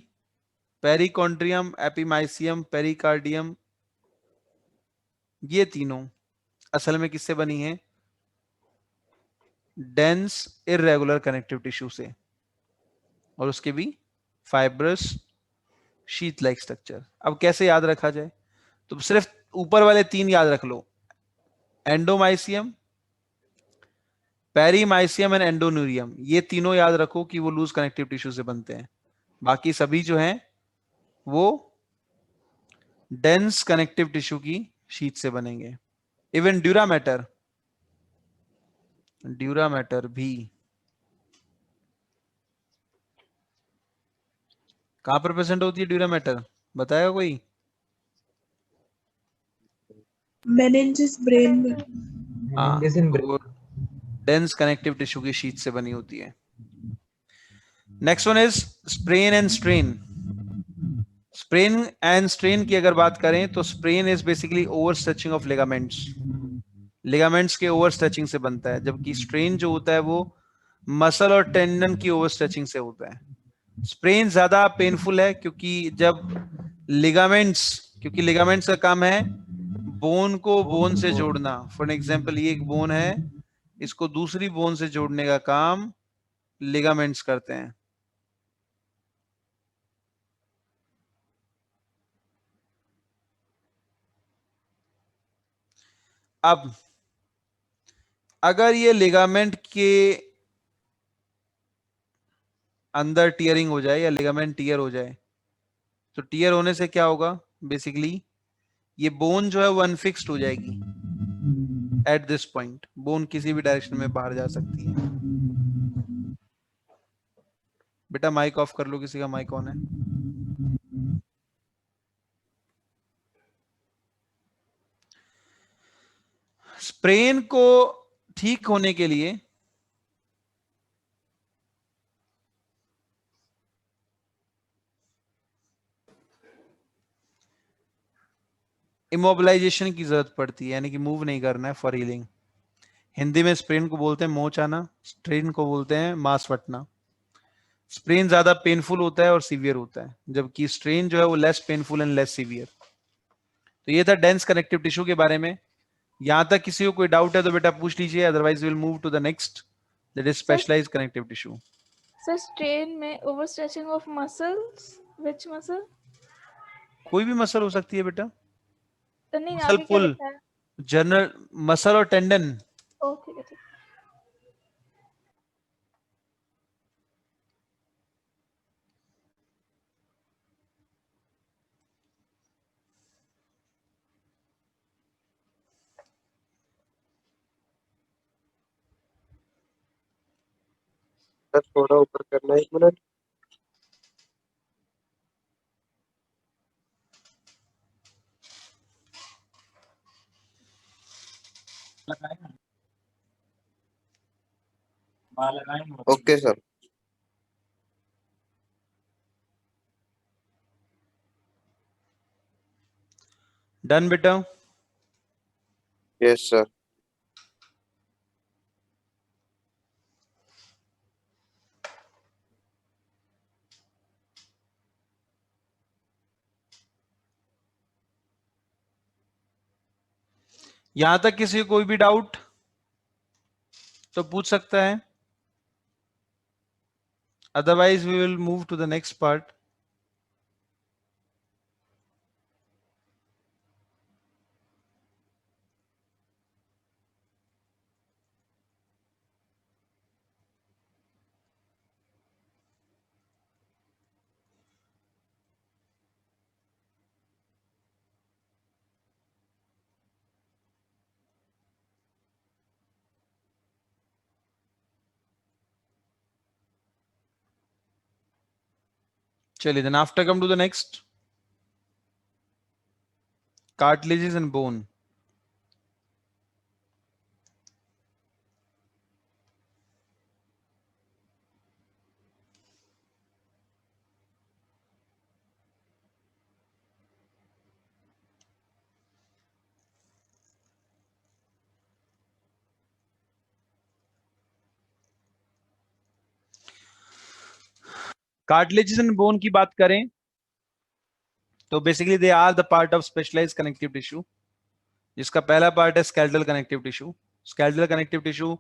A: पेरिकॉन्ड्रियम, एपिमाइसियम, पेरिकार्डियम, ये तीनों असल में किससे बनी है, डेंस इररेगुलर कनेक्टिव टिश्यू से, और उसके भी फाइब्रस शीथ लाइक स्ट्रक्चर। अब कैसे याद रखा जाए, तो सिर्फ ऊपर वाले तीन याद रख लो, एंडोमाइसियम, पेरीमाइसियम एंड एंडोन्यूरियम, ये तीनों याद रखो कि वो लूज कनेक्टिव टिश्यू से बनते हैं। बाकी सभी जो हैं वो डेंस कनेक्टिव टिश्यू की शीथ से बनेंगे। इवन ड्यूरामेटर, ड्यूरामेटर भी कहां पर प्रेजेंट होती है, ड्यूरामेटर बताएगा कोई?
G: मेनिंजेस ब्रेन में।
A: हाँ, वो डेंस कनेक्टिव टिश्यू की शीथ से बनी होती है। Next one is sprain and strain. Sprain and strain की अगर बात करें तो sprain is basically over stretching of ligaments, ligaments के ओवर स्ट्रेचिंग से बनता है। जबकि स्ट्रेन जो होता है वो मसल और टेंडन की ओवर स्ट्रेचिंग से होता है। स्प्रेन ज्यादा पेनफुल है क्योंकि लिगामेंट्स का काम है बोन को बोन से जोड़ना। फॉर एग्जांपल ये एक बोन है, इसको दूसरी बोन से जोड़ने का काम लिगामेंट्स करते हैं। अब अगर ये लिगामेंट के अंदर टीयरिंग हो जाए या लिगामेंट टीयर हो जाए, तो टीयर होने से क्या होगा, बेसिकली ये बोन जो है वो अनफिक्स्ड हो जाएगी। एट दिस पॉइंट बोन किसी भी डायरेक्शन में बाहर जा सकती है। बेटा माइक ऑफ कर लो, किसी का माइक ऑन है। स्प्रेन को ठीक होने के लिए इमोबिलाइजेशन की जरूरत पड़ती है, यानी कि मूव नहीं करना है फॉर हीलिंग। हिंदी में स्प्रेन को बोलते हैं मोच आना, स्ट्रेन को बोलते हैं मांस फटना। स्प्रेन ज्यादा पेनफुल होता है और सीवियर होता है, जबकि स्ट्रेन जो है वो less painful and less severe. तो ये था डेंस कनेक्टिव टिश्यू के बारे में। यहां तक किसी को कोई डाउट है तो बेटा पूछ लीजिए, otherwise will move to the next, that is specialised connective tissue.
I: Sir strain में over stretching of muscles, which muscle?
A: कोई भी मसल हो सकती है बेटा,
I: नहीं
A: मसल
I: आगे क्या
A: पुल,
I: लिखा है?
A: जनरल मसल और टेंडन।
I: ओ ठीक है ठीक है।
E: सर थोड़ा ऊपर करना है, 1 मिनट। Okay sir.
A: डन बेटा।
E: Yes sir.
A: यहां तक किसी को कोई भी डाउट तो पूछ सकता है, otherwise we will move to the next part. चलिए, then after come to the next, cartilages and bone। Cartilages and bone की बात करें तो basically they are the part of specialised connective tissue, जिसका पहला पार्ट है skeletal connective tissue. Skeletal connective tissue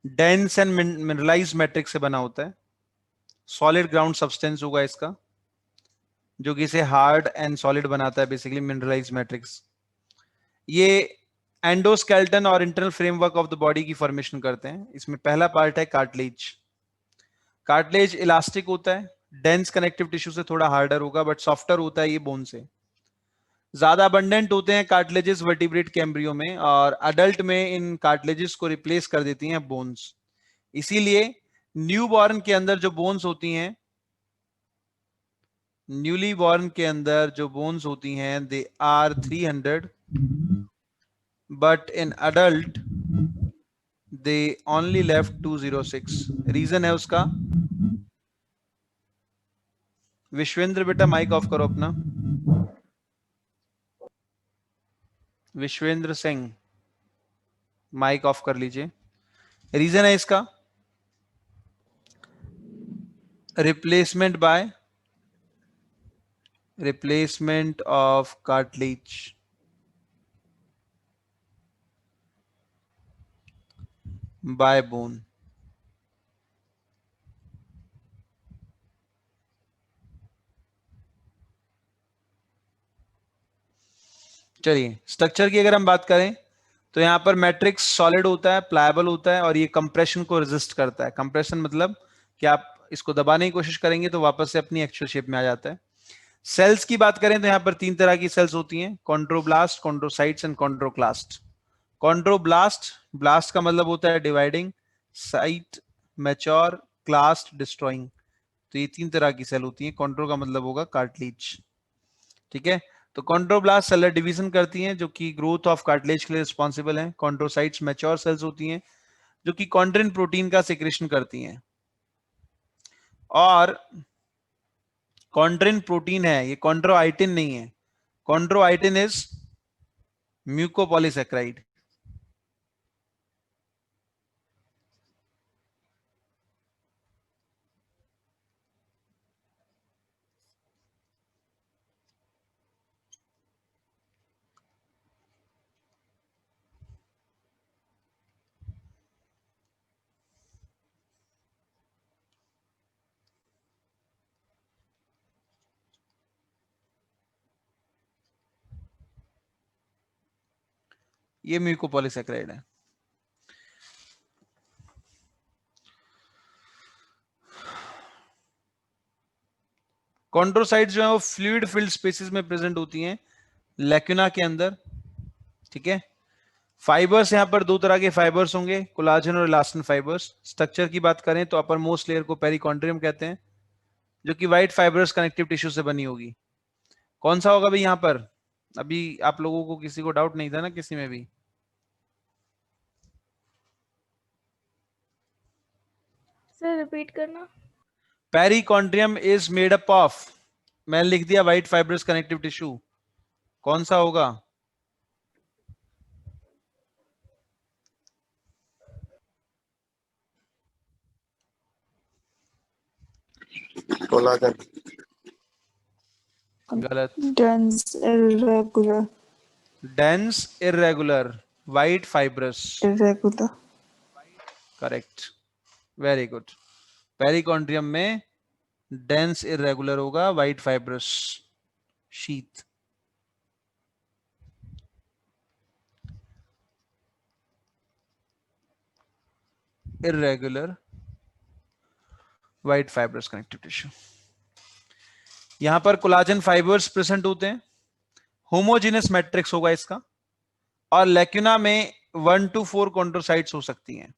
A: dense and mineralised matrix से बना होता है। सॉलिड ग्राउंड सब्सटेंस होगा इसका, जो कि इसे हार्ड एंड सॉलिड बनाता है, बेसिकली मिनरलाइज्ड मैट्रिक्स। ये एंडोस्केलेटन और internal framework of the body की फॉर्मेशन करते हैं। इसमें पहला पार्ट है कार्टिलेज। कार्टिलेज इलास्टिक होता है, डेंस कनेक्टिव टिश्यू से थोड़ा हार्डर होगा, बट सॉफ्टर होता है ये बोन से। ज्यादा अबंडेंट होते हैं कार्टिलेजेस वर्टिब्रेट के एम्ब्रियो में, और अडल्ट में इन कार्टिलेजेस को रिप्लेस कर देती हैं बोन्स। इसीलिए न्यूबॉर्न के अंदर जो बोन्स होती हैं, न्यूली बॉर्न के अंदर जो बोन्स होती हैं, they are 300, but in adult they only left 206। Reason है उसका, विश्वेंद्र बेटा माइक ऑफ करो अपना, विश्वेंद्र सिंह माइक ऑफ कर लीजिए। रीजन है इसका, replacement of cartilage by bone। चलिए, स्ट्रक्चर की अगर हम बात करें तो यहां पर मैट्रिक्स सॉलिड होता है, प्लायबल होता है, और ये कंप्रेशन को रेजिस्ट करता है। कंप्रेशन मतलब कि आप इसको दबाने की कोशिश करेंगे तो वापस से अपनी एक्चुअल शेप में आ जाता है। सेल्स की बात करें तो यहां पर 3 तरह की सेल्स होती हैं, chondroblast, chondrocytes and chondroclast. Chondroblast, blast का मतलब होता है डिवाइडिंग, साइट मैच्योर, क्लास्ट डिस्ट्रॉइंग। तो ये 3 तरह की सेल होती हैं। कॉन्ड्रो का मतलब होगा कार्टिलेज, ठीक है। तो कॉन्ड्रोब्लास्ट सेलर डिवीजन करती हैं, जो कि ग्रोथ ऑफ कार्टिलेज के लिए रिस्पॉन्सिबल हैं। कॉन्ड्रोसाइट्स मैच्योर सेल्स होती हैं, जो कि कॉन्ड्रिन प्रोटीन का सिक्रेशन करती हैं। और कॉन्ड्रिन प्रोटीन है, ये कॉन्ड्रोआइटिन नहीं है। कॉन्ड्रोआइटिन इज म्यूकोपॉलीसेक्राइड। ये म्यूकोपॉलीसैकेराइड है। कॉन्ड्रोसाइट्स जो है वो फ्लूइड फिल्ड स्पेसेस में प्रेजेंट होती हैं लैक्यूना के अंदर, ठीक है। फाइबर्स यहाँ पर दो तरह के फाइबर्स होंगे, कोलाजन और इलास्टिन फाइबर्स। स्ट्रक्चर की बात करें तो अपर मोस्ट लेयर को पेरिकॉन्ड्रियम कहते हैं, जो कि व्हाइट फाइबरस कनेक्टिव टिश्यू से बनी होगी। कौन सा होगा भाई यहाँ पर? अभी आप लोगों को किसी को डाउट नहीं था ना किसी में भी?
I: सर रिपीट करना।
A: Perichondrium is made up of, मैंने लिख दिया व्हाइट फाइबरस कनेक्टिव टिश्यू, कौन सा होगा?
E: कोलाजन।
A: गलत।
G: Dense, irregular,
A: dense irregular white fibrous,
G: irregular.
A: Correct, very good. Perichondrium में डेंस इरेगुलर होगा white fibrous sheath. Irregular white fibrous connective tissue. यहां पर कोलाजन फाइबर्स प्रेजेंट होते हैं, होमोजेनस मैट्रिक्स होगा इसका, और लैक्यूना में 1 to 4 कॉन्ड्रोसाइट्स हो सकती हैं।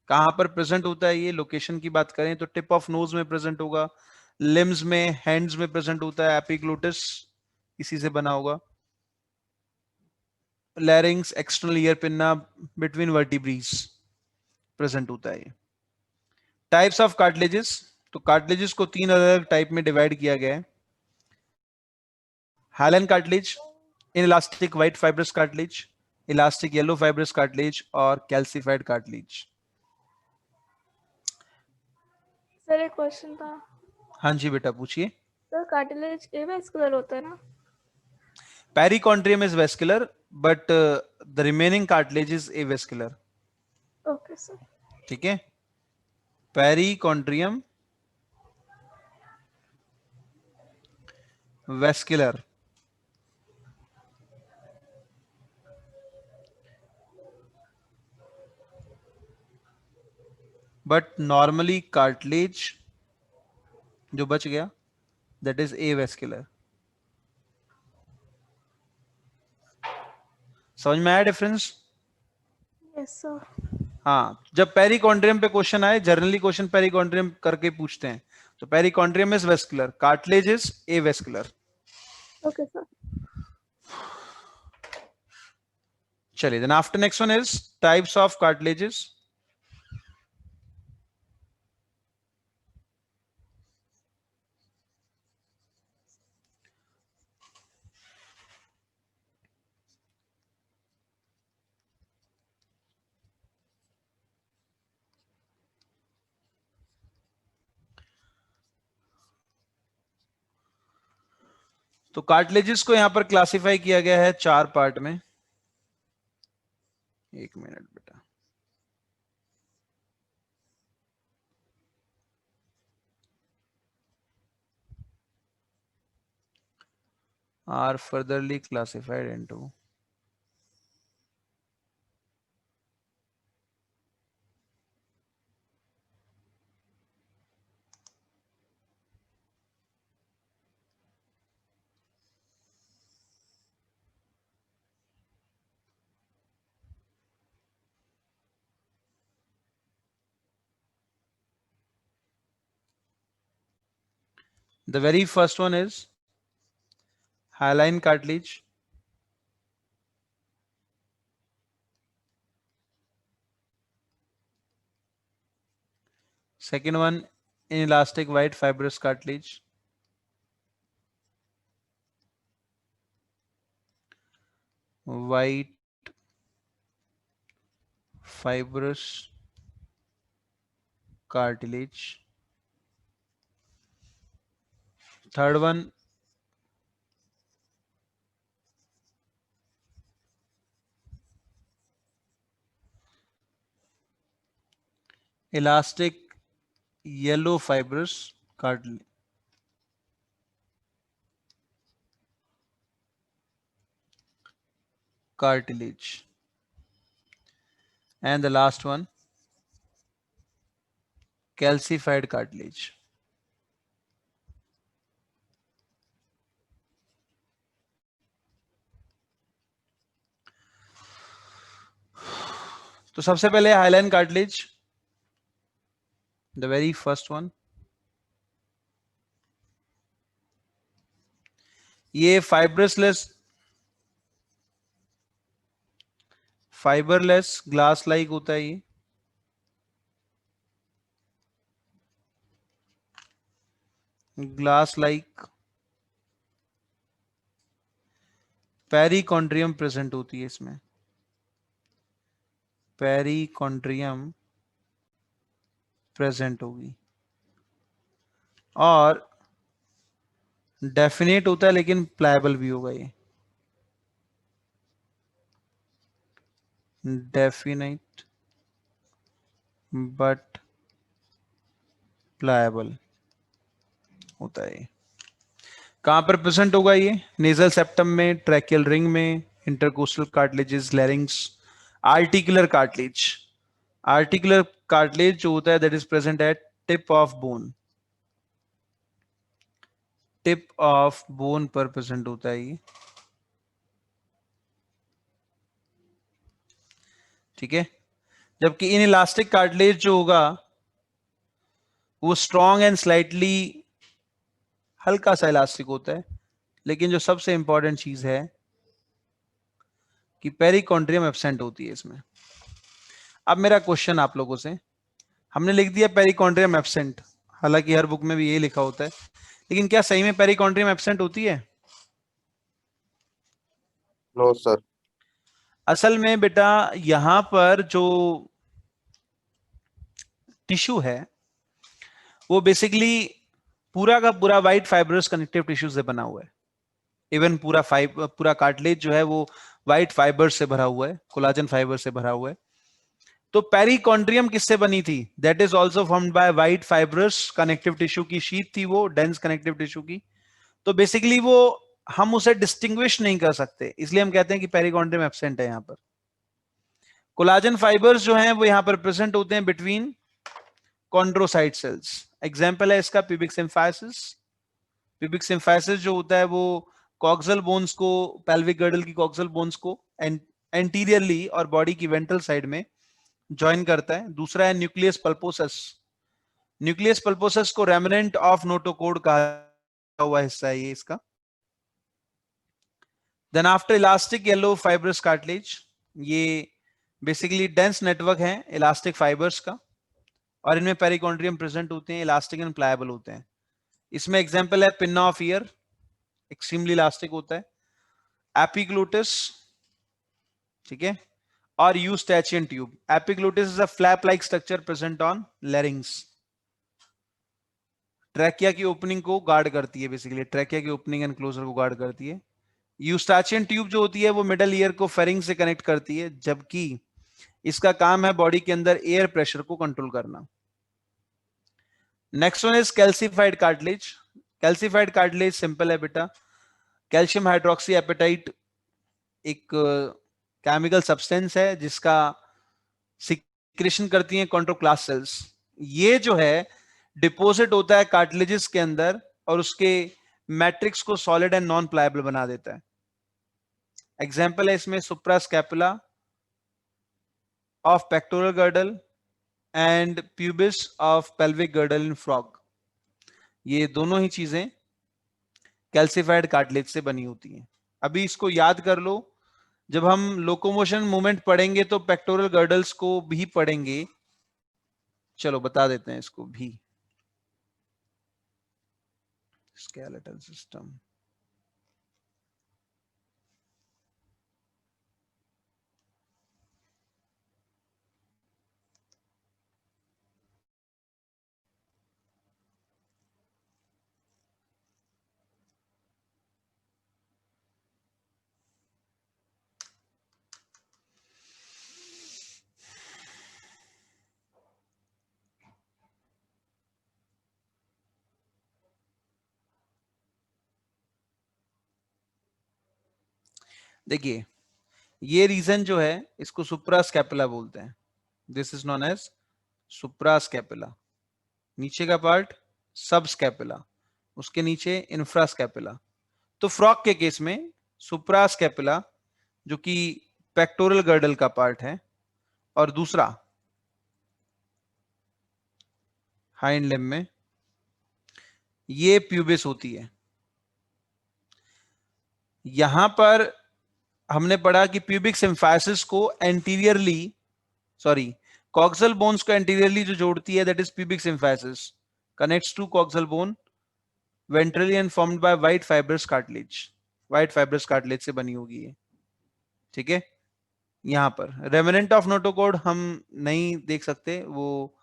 A: कहां पर प्रेजेंट होता है ये? लोकेशन की बात करें तो टिप ऑफ नोज में प्रेजेंट होगा, लिम्स में, हैंड्स में प्रेजेंट होता है, एपिग्लोटिस इसी से बना होगा, लैरिंग्स, external ear pinna, between vertebrae present होता है ये। टाइप्स ऑफ कार्टिलेजेस, तो कार्टिलेजेस को 3 अलग अलग टाइप में डिवाइड किया गया है। Hyaline cartilage, inelastic white fibrous cartilage, elastic yellow fibrous cartilage और कैल्सिफाइड कार्टिलेज।
I: सर एक क्वेश्चन था।
A: हाँ जी बेटा पूछिए।
I: सर कार्टिलेज एवेस्कुलर होता है ना?
A: Perichondrium is vascular but the remaining cartilage is avascular,
I: okay sir.
A: ठीक है। Perichondrium vascular, but normally cartilage जो बच गया दैट इज एवेस्कुलर। समझ में आया डिफरेंस?
I: Yes sir.
A: हाँ, जब पेरिकॉन्ड्रियम पे क्वेश्चन आए, जनरली क्वेश्चन पेरिकॉन्ड्रियम करके पूछते हैं, तो perichondrium is vascular, cartilage is avascular.
I: Okay sir.
A: चलिए, then after next one is types of cartilages. तो कार्टिलेजेस को यहां पर क्लासिफाई किया गया है 4 पार्ट में। एक मिनट बेटा, are furtherly classified into the very first one is hyaline cartilage, second one inelastic white fibrous cartilage, white fibrous cartilage, third one elastic yellow fibrous cartilage, and the last one calcified cartilage. तो सबसे पहले hyaline cartilage, the very first one, ये फाइबरलेस ग्लास लाइक होता है, ये ग्लास लाइक पेरिकॉन्ड्रियम प्रेजेंट होती है इसमें, पेरिकॉन्ड्रियम प्रेजेंट होगी, और डेफिनेट होता है लेकिन प्लायबल भी होगा, ये डेफिनेट बट प्लायबल होता है। कहां पर प्रेजेंट होगा ये? नेजल सेप्टम में, ट्रैकियल रिंग में, intercostal cartilages, लैरिंग्स, articular cartilage. Articular cartilage जो होता है that is present at tip of bone, tip of bone पर प्रेजेंट होता है ये, ठीक है। जबकि इन इलास्टिक कार्टिलेज जो होगा वो स्ट्रॉन्ग एंड स्लाइटली हल्का सा इलास्टिक होता है, लेकिन जो सबसे इंपॉर्टेंट चीज है कि पेरिकॉन्ड्रियम एब्सेंट होती है इसमें। अब मेरा क्वेश्चन आप लोगों से, हमने लिख दिया पेरिकॉन्ड्रियम एब्सेंट, हालांकि हर बुक में भी यही लिखा होता है, लेकिन क्या सही में पेरिकॉन्ड्रियम एब्सेंट होती है?
E: No sir.
A: असल में बेटा यहां पर जो टिश्यू है वो बेसिकली पूरा का पूरा वाइट फाइब्रस कनेक्टिव टिश्यू से बना हुआ है। इवन पूरा कार्टिलेज जो है वो वाइट फाइबर से भरा हुआ है, कोलाजन फाइबर से भरा हुआ है। तो पेरिकॉन्ड्रियम किससे बनी थी? That is also formed by white fibrous connective tissue की शीट थी, वो डेंस कनेक्टिव टिश्यू की। तो बेसिकली वो हम उसे डिस्टिंग्विश नहीं कर सकते, इसलिए हम कहते हैं कि पेरिकॉन्ड्रियम एब्सेंट है। यहां पर कोलाजन फाइबर्स जो हैं वो यहां पर प्रेजेंट होते हैं बिटवीन कॉन्ड्रोसाइट सेल्स। एग्जांपल है इसका प्यूबिक सिम्फाइसिस। प्यूबिक सिम्फाइसिस जो होता है वो कॉक्सल बोन्स को, पेल्विक गर्डल की कॉक्सल बोन्स को एंटीरियरली और बॉडी की वेंट्रल साइड में ज्वाइन करता है। दूसरा है न्यूक्लियस पल्पोसस। न्यूक्लियस पल्पोसस को रेमिनेंट ऑफ नोटोकोड कहा हुआ हिस्सा है ये इसका। Then after elastic yellow fibrous cartilage, ये बेसिकली डेंस नेटवर्क है इलास्टिक फाइबर्स का, और इनमें पेरिकॉन्ड्रियम प्रेजेंट होते हैं, इलास्टिक एंड प्लायबल होते हैं। इसमें एग्जांपल है pinna of ear, extremely elastic होता है, एपिग्लोटिस, ठीक है, और Eustachian tube. Epiglottis is a flap like structure present on larynx, trachea की ओपनिंग को गार्ड करती है, बेसिकली ट्रैकिया की ओपनिंग एंड क्लोजर को गार्ड करती है। यूस्टाचियन ट्यूब जो होती है वो मिडल ईयर को फेरिंग से कनेक्ट करती है, जबकि इसका काम है बॉडी के अंदर एयर प्रेशर को कंट्रोल करना। Next one is calcified cartilage. Calcified cartilage simple है बेटा, कैल्शियम हाइड्रोक्सी एपेटाइट एक केमिकल सब्सटेंस है जिसका सिक्रेशन करती हैं कॉन्ट्रोक्लास्ट सेल्स। ये जो है डिपोजिट होता है कार्टिलेजेस के अंदर और उसके मैट्रिक्स को सॉलिड एंड नॉन प्लायबल बना देता है। एग्जांपल है इसमें suprascapula of pectoral girdle and pubis of pelvic girdle in frog. ये दोनों ही चीजें कैल्सिफाइड कार्टिलेज से बनी होती हैं। अभी इसको याद कर लो, जब हम लोकोमोशन मूवमेंट पढ़ेंगे तो पेक्टोरल गर्डल्स को भी पढ़ेंगे। चलो बता देते हैं इसको भी। स्केलेटल सिस्टम, देखिए ये रीजन जो है इसको सुप्रास्कैपुला बोलते हैं। This is known as suprascapula. नीचे का पार्ट सबस्कैपुला, उसके नीचे इंफ्रास्कैपुला। तो फ्रॉग के केस में सुप्रास्कैपुला जो कि पेक्टोरल गर्डल का पार्ट है, और दूसरा हाइंड लिम्ब में ये प्यूबिस होती है। यहां पर हमने पढ़ा कि प्यूबिक सिम्फाइसिस को एंटीरियरली, सॉरी, कॉक्सल बोन्स को एंटीरियरली जो जोड़ती है that is pubic symphysis, connects to coxal bone ventrally and formed by white fibrous cartilage. White fibrous cartilage से बनी होगी ये, ठीक है। यहां पर रेमिनेंट ऑफ नोटोकॉर्ड हम नहीं देख सकते, वो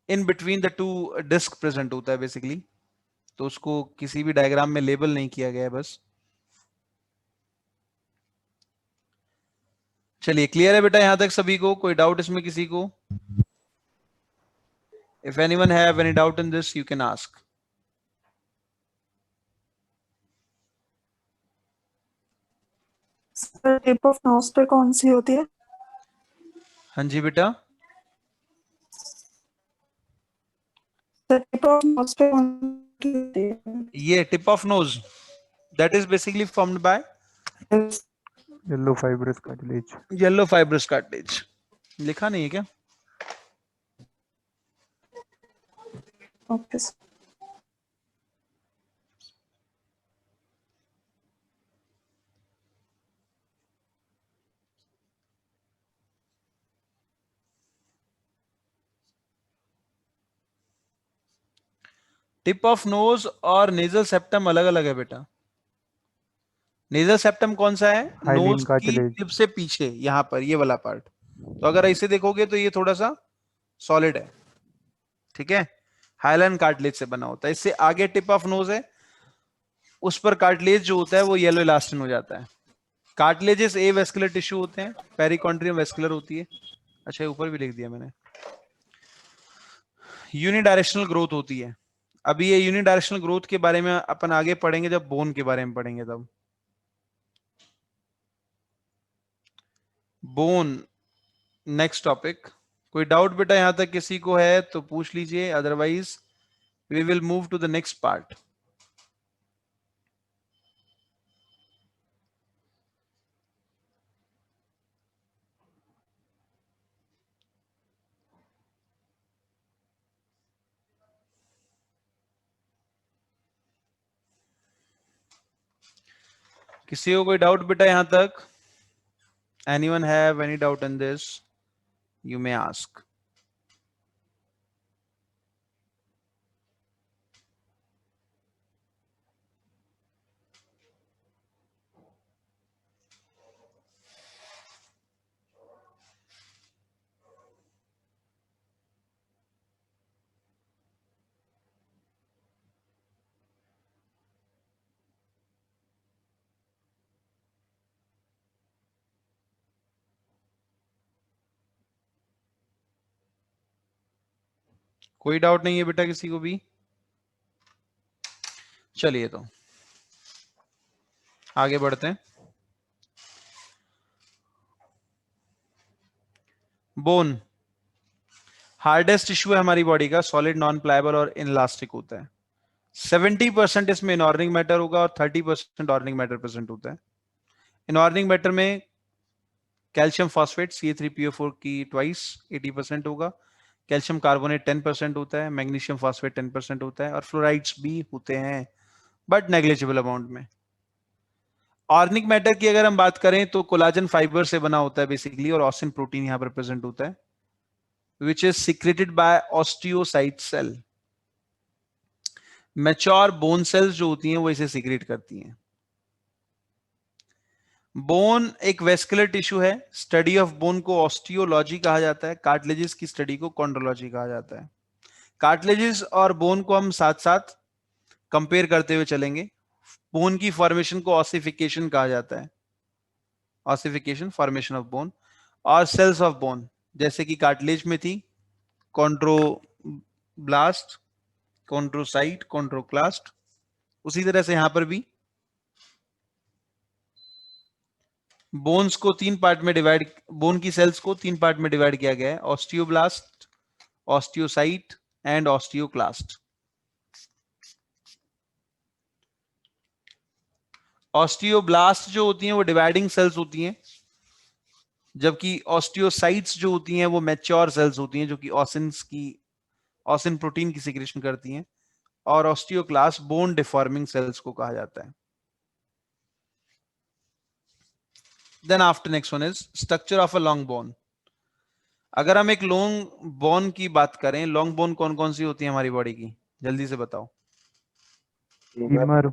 A: in between the two disc present होता है बेसिकली, तो उसको किसी भी डायग्राम में लेबल नहीं किया गया है बस। चलिए, क्लियर है बेटा यहां तक सभी को? कोई डाउट इसमें किसी को? If anyone have any doubt in this you can ask.
G: Sir tip of nose पे कौन सी होती है?
A: हाँ जी बेटा,
G: सर टिप ऑफ नोज पे कौन सी होती है?
A: ये tip of nose that is basically formed by
D: yellow fibrous cartilage.
A: Yellow fibrous cartilage. लिखा नहीं है क्या?
G: Okay sir.
A: Tip of nose और नेजल सेप्टम अलग अलग है बेटा। नेजल सेप्टम कौन सा है?
D: हाइलिन
A: नोज की
D: कार्टिलेज।
A: टिप से पीछे, यहां पर ये वाला पार्ट। तो अगर ऐसे देखोगे तो ये थोड़ा सा सॉलिड है, ठीक है, हाइलाइन कार्टिलेज से बना होता है। इससे आगे टिप ऑफ नोज है, उस पर कार्टिलेज जो होता है वो येलो इलास्टिन हो जाता है। कार्टिलेजेस ए वेस्कुलर टिश्यू होते हैं, पेरिकॉन्ट्रियम वेस्कुलर होती है। अच्छा, ऊपर भी लिख दिया मैंने। यूनिडायरेक्शनल ग्रोथ होती है। अभी ये यूनिडायरेक्शनल ग्रोथ के बारे में अपन आगे पढ़ेंगे, जब बोन के बारे में पढ़ेंगे तब। Bone next topic. कोई डाउट बेटा यहां तक किसी को है तो पूछ लीजिए, otherwise we will move to the next part. किसी को कोई डाउट बेटा यहां तक? Anyone have any doubt in this you may ask. कोई डाउट नहीं है बेटा किसी को भी? चलिए तो आगे बढ़ते हैं। बोन हार्डेस्ट टिश्यू है हमारी बॉडी का, सॉलिड, नॉन प्लायबल और इनलास्टिक होता है। 70% इसमें इनऑर्गेनिक मैटर होगा और 30% ऑर्गेनिक मैटर प्रेजेंट होता है। इनऑर्गेनिक मैटर में कैल्शियम फॉस्फेट CA3PO4 की ट्वाइस 80% होगा, कैल्शियम कार्बोनेट 10% होता है, मैग्नीशियम फॉस्फेट 10% होता है, और फ्लोराइड्स भी होते हैं बट नेग्लिजिबल अमाउंट में। ऑर्गेनिक मैटर की अगर हम बात करें तो कोलाजन फाइबर से बना होता है बेसिकली, और ऑसिन प्रोटीन यहां पर प्रेजेंट होता है which is secreted by osteocyte cell। Mature bone cells जो होती हैं वो इसे सीक्रेट करती हैं। बोन एक वेस्कुलर टिश्यू है। स्टडी ऑफ बोन को ऑस्टियोलॉजी कहा जाता है, कार्टिलेजेस की स्टडी को कॉन्ड्रोलॉजी कहा जाता है। कार्टिलेजेस और बोन को हम साथ साथ कंपेयर करते हुए चलेंगे। बोन की फॉर्मेशन को ऑसिफिकेशन कहा जाता है, ऑसिफिकेशन, फॉर्मेशन ऑफ बोन। और सेल्स ऑफ बोन जैसे कि कार्टिलेज में थी कॉन्ड्रोब्लास्ट, कॉन्ड्रोसाइट, कॉन्ड्रोक्लास्ट, उसी तरह से यहां पर भी बोन्स को तीन पार्ट में डिवाइड, बोन की सेल्स को तीन पार्ट में डिवाइड किया गया है, osteoblast, osteocyte and osteoclast. Osteoblast जो होती हैं वो डिवाइडिंग सेल्स होती हैं, जबकि ऑस्टियोसाइट्स जो होती हैं वो मैच्योर सेल्स होती हैं जो कि ऑसिन प्रोटीन की सिक्रेशन करती हैं, और ऑस्टियोक्लास्ट बोन डिफॉर्मिंग सेल्स को कहा जाता है। Then after next one is structure of a long bone. अगर हम एक लॉन्ग बोन की बात करें, लॉन्ग बोन कौन कौन सी होती है हमारी बॉडी की, जल्दी से बताओ।
D: Femur,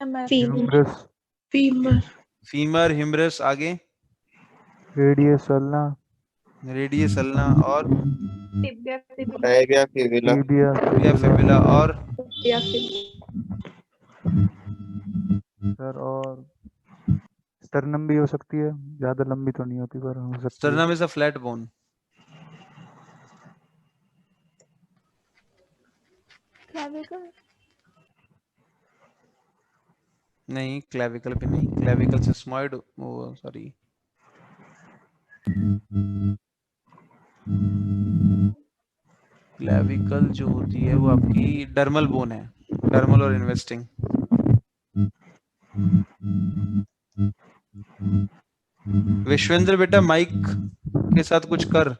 D: humerus,
B: femur,
A: femur, humerus, आगे
D: रेडियस अल्ना,
A: रेडियस अल्ना, और
B: tibia,
E: tibia fibula,
D: tibia,
A: tibia fibula, और
D: सर और स्टर्नम भी हो सकती है, ज्यादा लंबी तो नहीं होती पर हो सकती है।
A: Sternum is a flat bone.
I: clavicle,
A: नहीं, क्लेविकल भी नहीं, क्लेविकल से स्मॉइड, वो सॉरी, क्लेविकल जो होती है वो आपकी डर्मल बोन है, डर्मल और इन्वेस्टिंग। विश्वेंद्र बेटा माइक के साथ कुछ कर।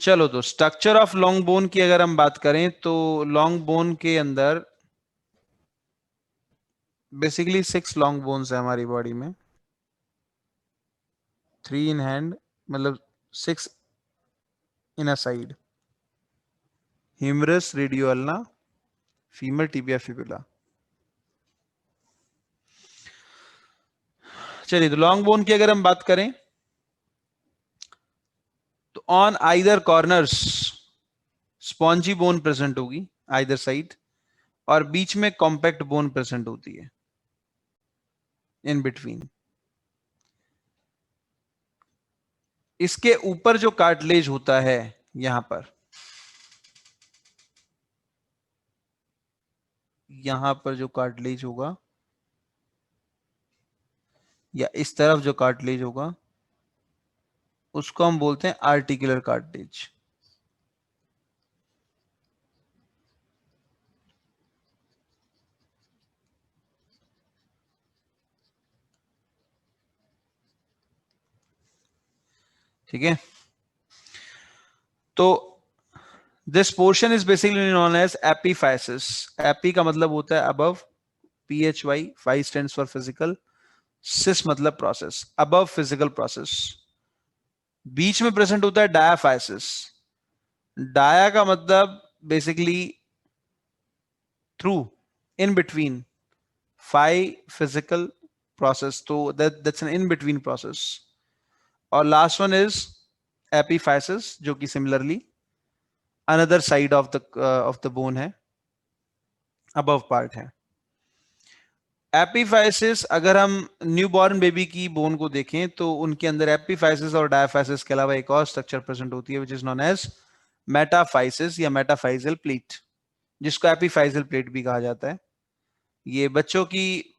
A: चलो, तो स्ट्रक्चर ऑफ लॉन्ग बोन की अगर हम बात करें तो लॉन्ग बोन के अंदर बेसिकली 6 लॉन्ग बोन्स है हमारी बॉडी में, 3 इन हैंड, मतलब 6 in a side, humerus, radio ulna, femur, tibia fibula. चलिए, तो लॉन्ग बोन की अगर हम बात करें तो on either corners spongy bone present होगी आइदर साइड, और बीच में कॉम्पैक्ट बोन प्रेजेंट होती है इन बिटवीन। इसके ऊपर जो कार्टिलेज होता है यहां पर जो कार्टिलेज होगा, या इस तरफ जो कार्टिलेज होगा, उसको हम बोलते हैं आर्टिकुलर कार्टिलेज। ठीक है, तो this portion is basically known as epiphysis. Epi का मतलब होता है above, PHY, phy stands for physical, sis मतलब प्रोसेस, अबव फिजिकल प्रोसेस। बीच में प्रेजेंट होता है डायाफाइसिस। डाया का मतलब basically through, in between, phy physical process, तो that's an in between process. और लास्ट वन इज एपीफाइसिस, जो कि similarly another side of the bone है, अबव पार्ट है। एपीफाइसिस, अगर हम न्यूबॉर्न बेबी की बोन को देखें तो उनके अंदर एपीफाइसिस और डायाफाइसिस के अलावा एक और स्ट्रक्चर प्रेजेंट होती है, which is known as metaphysis या मेटाफाइजल प्लेट, जिसको एपीफाइजल प्लेट भी कहा जाता है। ये बच्चों की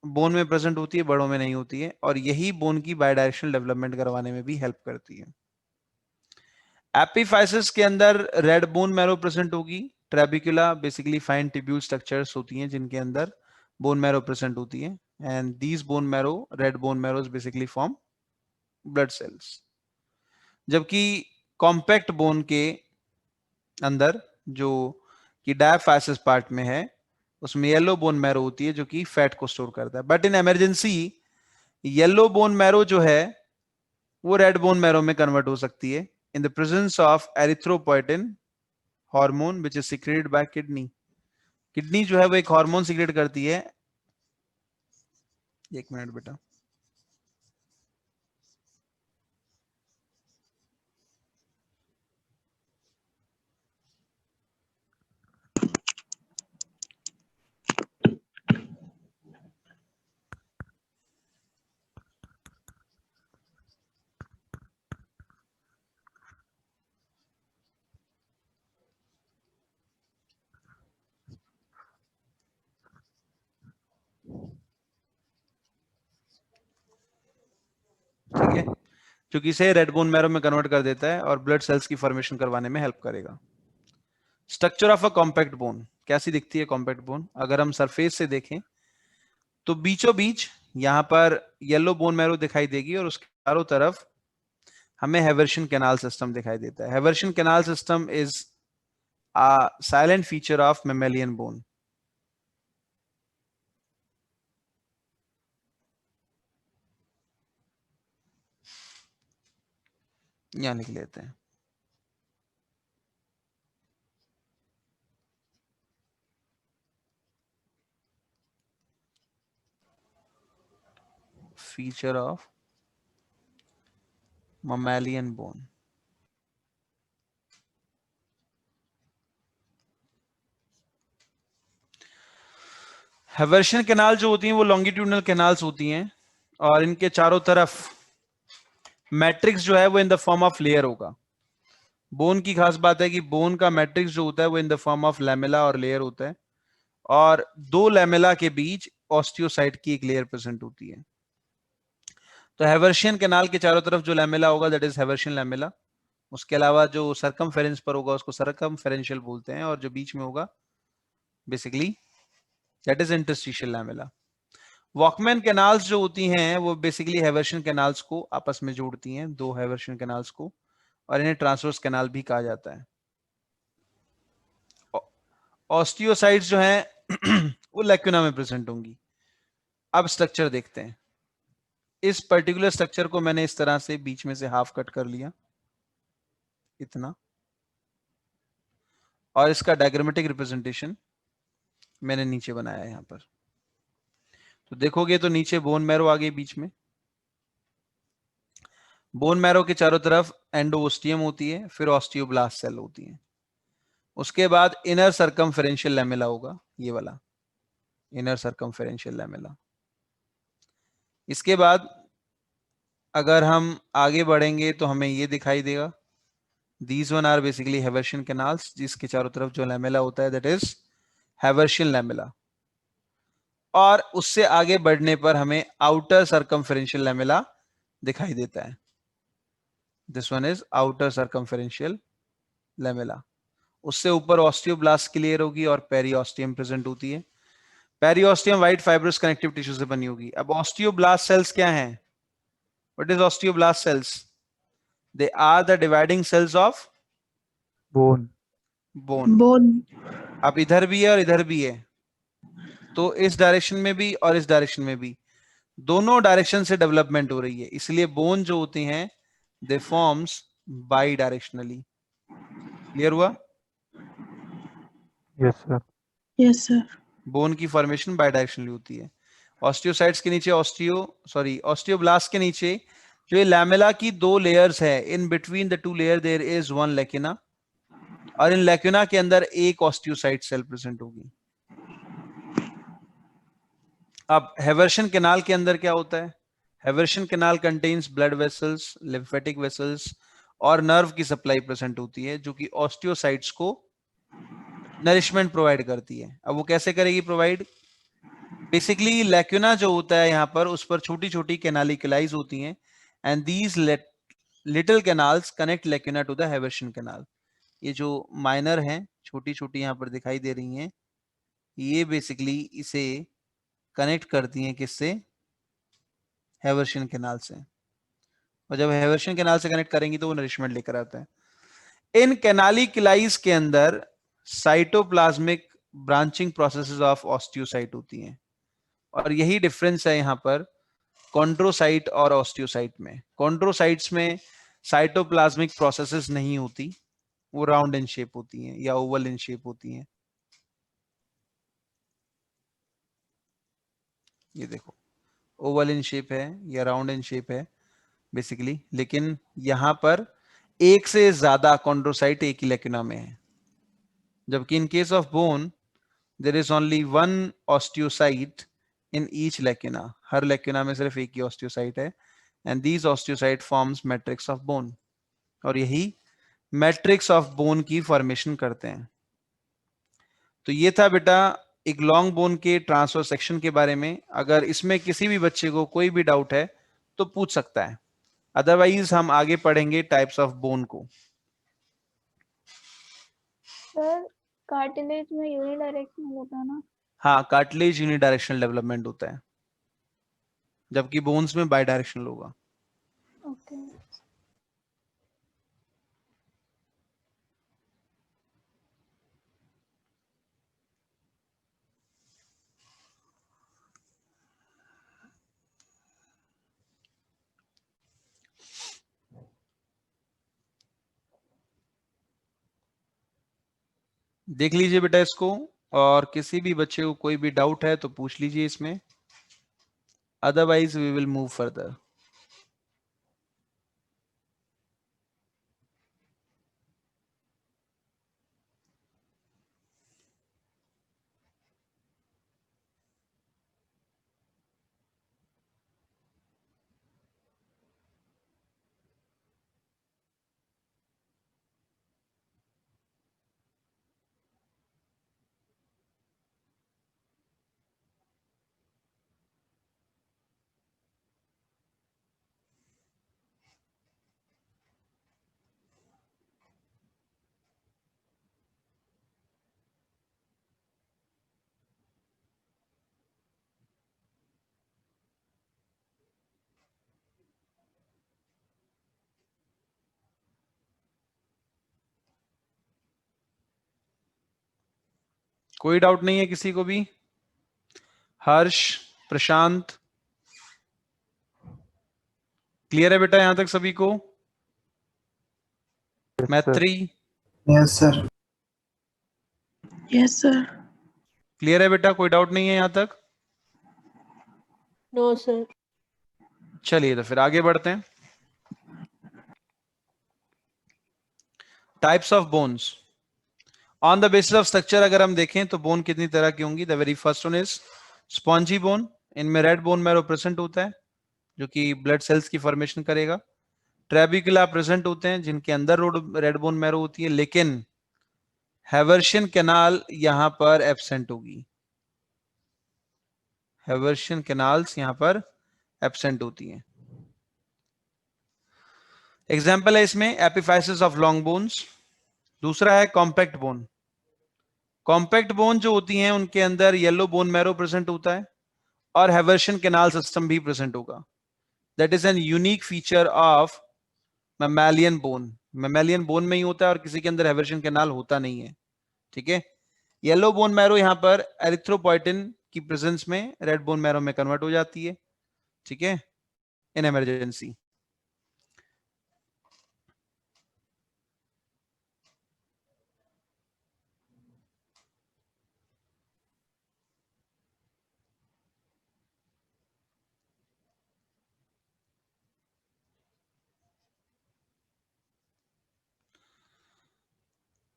A: बोन में प्रेजेंट होती है, बड़ों में नहीं होती है, और यही बोन की बायडायरेक्शनल डेवलपमेंट करवाने में भी हेल्प करती है। एपीफाइसिस के अंदर रेड बोन मैरो प्रेजेंट होगी, trabecula basically fine tubule structures होती हैं जिनके अंदर बोन मैरो प्रेजेंट होती है, and these bone marrow, red bone marrows basically form blood cells. जबकि कॉम्पैक्ट बोन के अंदर जो कि डायाफाइसिस पार्ट में है, उसमें येलो बोन मैरो होती है जो कि फैट को स्टोर करता है। But in emergency yellow bone marrow जो है वो रेड बोन मैरो में कन्वर्ट हो सकती है in the presence of erythropoietin hormone which is secreted by kidney. Kidney जो है वो एक हार्मोन सिक्रेट करती है, एक मिनट बेटा, क्योंकि इसे रेड बोन मैरो में कन्वर्ट कर देता है और ब्लड सेल्स की फॉर्मेशन करवाने में हेल्प करेगा। Structure of a compact bone, कैसी दिखती है कॉम्पैक्ट बोन? अगर हम सरफेस से देखें तो बीचों बीच यहाँ पर येलो बोन मैरो दिखाई देगी और उसके चारों तरफ हमें हेवर्शियन कैनाल सिस्टम दिखाई देता है। हेवर्शियन canal system is a silent feature of mammalian bone. यहां लिख लेते हैं। Feature of mammalian bone। Haversian canal जो होती हैं वो लॉन्गिट्यूडनल कैनाल्स होती हैं और इनके चारों तरफ मैट्रिक्स जो है वो इन द फॉर्म ऑफ लेयर होगा। बोन की खास बात है कि बोन का मैट्रिक्स जो होता है वो इन द फॉर्म ऑफ लैमेला और लेयर होता है और दो लैमेला के बीच ऑस्टियोसाइट की एक लेयर प्रेजेंट होती है। तो हेवर्शियन कैनाल के चारों तरफ जो लैमेला होगा दैट इज हेवर्शियन लैमेला। उसके अलावा जो सरकमफेरेंस पर होगा उसको सरकमफेरेंशियल बोलते हैं और जो बीच में होगा basically that is interstitial lamella. Walkman canals जो होती हैं वो बेसिकली हेवर्शियन कैनाल्स को आपस में जोड़ती हैं, दो हेवर्शियन कैनाल्स को, और इन्हें ट्रांसवर्स कैनाल भी कहा जाता है। ऑस्टियोसाइट्स जो हैं वो लैक्यूना में प्रेजेंट होंगी। अब स्ट्रक्चर देखते हैं। इस पर्टिकुलर स्ट्रक्चर को मैंने इस तरह से बीच में से हाफ कट कर लिया इतना, और इसका डायग्रामेटिक रिप्रेजेंटेशन मैंने नीचे बनाया है यहां पर। तो देखोगे तो नीचे बोन मैरो आ गई बीच में। बोन मैरो के चारों तरफ एंडोओस्टियम होती है, फिर ऑस्टियोब्लास्ट सेल होती है। उसके बाद इनर सर्कमफेरेंशियल लैमेला होगा, ये वाला इनर सर्कमफेरेंशियल लैमेला। इसके बाद अगर हम आगे बढ़ेंगे तो हमें ये दिखाई देगा, these one are basically Haversian canals, जिसके चारों तरफ जो लैमेला होता है दैट इज हेवर्शियन लैमेला। और उससे आगे बढ़ने पर हमें आउटर सर्कमफेरेंशियल लैमेला दिखाई देता है। This one is outer circumferential lamella. उससे ऊपर ऑस्टियोब्लास्ट की लेयर होगी और पेरिओस्टियम प्रेजेंट होती है। Periosteum white fibrous connective tissue से बनी होगी। अब ऑस्टियोब्लास्ट सेल्स क्या हैं? What is osteoblast cells? They are the dividing cells of
D: bone.
G: Bone.
A: अब इधर भी है और इधर भी है, तो इस डायरेक्शन में भी और इस डायरेक्शन में भी, दोनों डायरेक्शन से डेवलपमेंट हो रही है। इसलिए बोन जो होती हैं they forms by directionally. Clear हुआ?
D: Yes sir.
G: Yes sir.
A: Bone की फॉर्मेशन बाई डायरेक्शनली होती है। ऑस्टियोसाइट्स के नीचे ऑस्टियोब्लास्ट के नीचे जो ये लैमेला की दो लेयर्स है, in between the two layer there is one lacuna, और इन लैक्यूना के अंदर एक ऑस्टियोसाइट सेल प्रेजेंट होगी। अब हेवर्शियन कैनाल के अंदर क्या होता है? हेवर्शियन canal contains blood vessels, lymphatic vessels और नर्व की सप्लाई प्रेजेंट होती है, जो कि ऑस्टियोसाइट्स को नरिशमेंट प्रोवाइड करती है। अब वो कैसे करेगी प्रोवाइड? बेसिकली लैक्यूना जो होता है यहाँ पर, उस पर छोटी छोटी कैनालिकुलाइज होती हैं, and these little canals connect lacunae to the haversian canal. ये जो माइनर हैं, छोटी छोटी यहाँ पर दिखाई दे रही हैं, ये बेसिकली इसे कनेक्ट करती हैं किससे? हेवर्शियन कैनाल से। और जब हेवर्शियन कैनाल से कनेक्ट करेंगी तो वो नरिशमेंट लेकर आता है। इन कैनालिकुलाइज के अंदर cytoplasmic branching processes of osteocyte होती हैं, और यही डिफरेंस है यहाँ पर कॉन्ड्रोसाइट और ऑस्टियोसाइट में। कॉन्ड्रोसाइट्स में साइटोप्लाज्मिक प्रोसेसेस नहीं होती, वो राउंड इन शेप होती हैं या ओवल इन शेप होती हैं। ये देखो, ओवल इन शेप है या राउंड इन शेप है बेसिकली, लेकिन यहां पर एक से ज्यादा कॉन्ड्रोसाइट एक ही लैक्यूना में है, जबकि in case of bone there is only one osteocyte in each lacuna. हर लैक्यूना में सिर्फ एक ही ऑस्टियोसाइट है, and these osteocyte forms matrix of bone, और यही मैट्रिक्स ऑफ बोन की फॉर्मेशन करते हैं। तो ये था बेटा एक लॉन्ग बोन के ट्रांसफर सेक्शन के बारे में। अगर इसमें किसी भी बच्चे को कोई भी डाउट है तो पूछ सकता है। अदरवाइज हम आगे पढ़ेंगे टाइप्स ऑफ बोन को।
I: सर कार्टिलेज में यूनिडायरेक्शनल होता है ना?
A: हाँ, कार्टिलेज यूनिडायरेक्शनल डेवलपमेंट होता है, जबकि बोन्स में बाई डायरेक्शनल होगा।
I: ओके।
A: देख लीजिए बेटा इसको, और किसी भी बच्चे को कोई भी डाउट है तो पूछ लीजिए इसमें, otherwise we will move further. कोई डाउट नहीं है किसी को भी? हर्ष, प्रशांत, क्लियर है बेटा यहां तक सभी को?
D: Yes, sir.
A: Maitri,
E: yes sir.
G: Yes sir.
A: Clear है बेटा? कोई डाउट नहीं है यहां तक?
G: No sir.
A: चलिए तो फिर आगे बढ़ते हैं। Types of bones on the basis of structure अगर हम देखें तो बोन कितनी तरह की होंगी? The very first one is spongy bone. इनमें रेड बोन मैरो प्रेजेंट होता है जो कि ब्लड सेल्स की फॉर्मेशन करेगा। ट्रेबिकुला प्रेजेंट होते हैं जिनके अंदर रेड बोन मैरो होती है, लेकिन हैवर्शियन कैनाल यहां पर एब्सेंट होगी। हैवर्शियन कैनाल्स यहां पर एब्सेंट होती हैं। एग्जाम्पल है इसमें एपिफाइसिस ऑफ लॉन्ग बोन्स। दूसरा है कॉम्पैक्ट बोन। कॉम्पैक्ट बोन जो होती हैं उनके अंदर येलो बोन मैरो प्रेजेंट होता है और हैवर्शियन कैनाल सिस्टम भी प्रेजेंट होगा। That is an unique feature of mammalian bone. Mammalian bone में ही होता है और किसी के अंदर हैवर्शियन कैनाल होता नहीं है। ठीक है, येलो बोन मैरो यहां पर एरिथ्रोपोइटिन की प्रेजेंस में रेड बोन मैरो में कन्वर्ट हो जाती है। ठीक है, in emergency.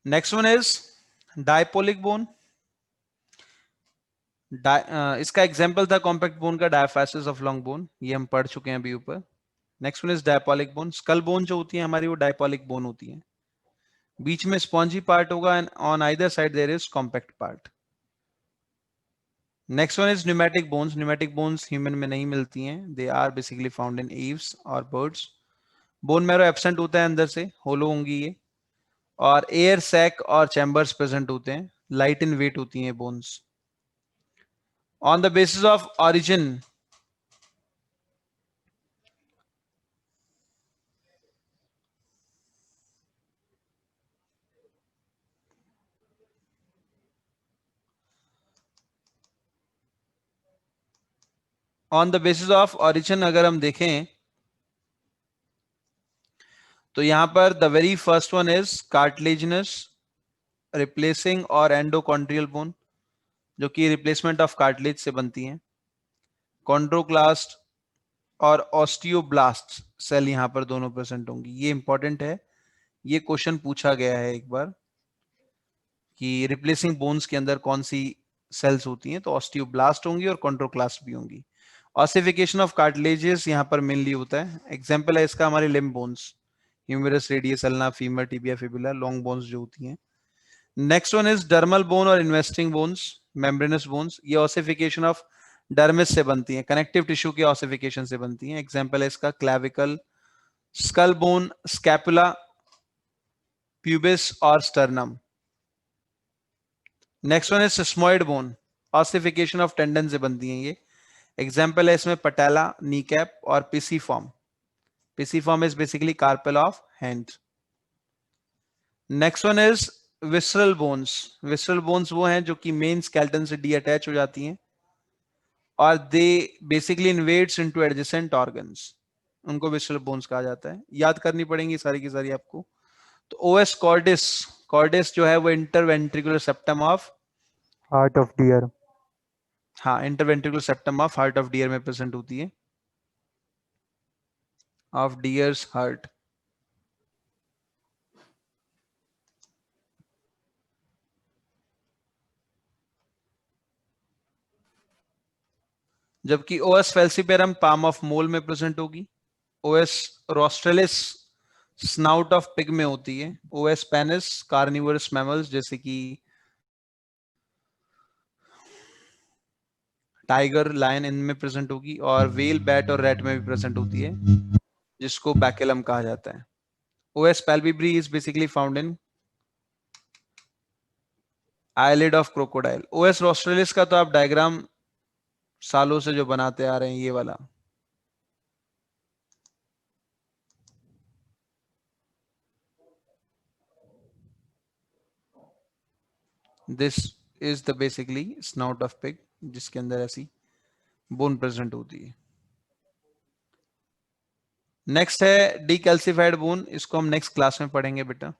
A: Next one is diploic bone. इसका एग्जांपल था कॉम्पैक्ट बोन का डायफाइसिस ऑफ लॉन्ग बोन, ये हम पढ़ चुके हैं अभी ऊपर। Next one is diploic bone. Skull bone जो होती है हमारी वो डायपोलिक बोन होती है, बीच में स्पॉन्जी पार्ट होगा and on either side there is compact part. Next one is pneumatic bones. Pneumatic bones human में नहीं मिलती हैं, they are basically found in aves और बर्ड्स। बोन मैरो एब्सेंट होता है अंदर से, होलो होंगी ये, और एयर सैक और चैम्बर्स प्रेजेंट होते हैं, लाइट इन वेट होती हैं bones. On the basis of origin अगर हम देखें तो यहां पर the very first one is cartilaginous replacing और एंडोकॉन्ड्रियल बोन, जो कि रिप्लेसमेंट ऑफ कार्टिलेज से बनती हैं। कॉन्ड्रोक्लास्ट और ऑस्टियोब्लास्ट सेल यहां पर दोनों प्रेजेंट होंगी। ये इंपॉर्टेंट है, ये क्वेश्चन पूछा गया है एक बार कि रिप्लेसिंग बोन्स के अंदर कौन सी सेल्स होती हैं, तो ऑस्टियोब्लास्ट होंगी और कॉन्ड्रोक्लास्ट भी होंगी। ऑसिफिकेशन ऑफ कार्टिलेजेस यहां पर मेनली होता है। एग्जांपल है इसका हमारे limb bones, humerus, radius, ulna, femur, tibia, fibula, long bones जो होती हैं। Next one is dermal bone और इन्वेस्टिंग बोन्स, मेम्ब्रेनस बोन्स। ये ऑसिफिकेशन ऑफ डर्मिस से बनती हैं, कनेक्टिव टिश्यू के ऑसिफिकेशन से बनती हैं। एग्जांपल है इसका clavicle, skull bone, scapula, pubis और sternum. Next one is sesamoid bone, ossification of tendon से बनती है ये। एग्जाम्पल है इसमें पटेला, नी कैप और pisiform. Pisiform is basically carpal of hand. Next one is visceral bones. Visceral bones वो हैं जो कि मेन स्केलेटन से डी अटैच हो जाती हैं और they basically invades into adjacent organs, उनको विसरल बोन्स कहा जाता है। याद करनी पड़ेंगी सारी की सारी आपको। तो ओएस कॉर्डिस, कॉर्डिस जो है वो interventricular septum of
D: heart of deer.
A: हाँ, interventricular septum of heart of deer में प्रेजेंट होती है, ऑफ डियर्स हार्ट। जबकि os falciparum palm of mole में प्रेजेंट होगी। Os rostralis snout of pig में होती है। ओएस पेनिस कार्निवरस मैमल्स जैसे कि टाइगर, लायन इनमें प्रेजेंट होगी, और वेल, बैट और रैट में भी प्रेजेंट होती है, जिसको बैकेलम कहा जाता है। Os palpebrae is basically found in eyelid of crocodile. Os rostralis का तो आप डायग्राम सालों से जो बनाते आ रहे हैं, ये वाला, this is the basically snout of pig, जिसके अंदर ऐसी बोन प्रेजेंट होती है। नेक्स्ट है डीकैल्सिफाइड बोन, इसको हम नेक्स्ट क्लास में पढ़ेंगे बेटा।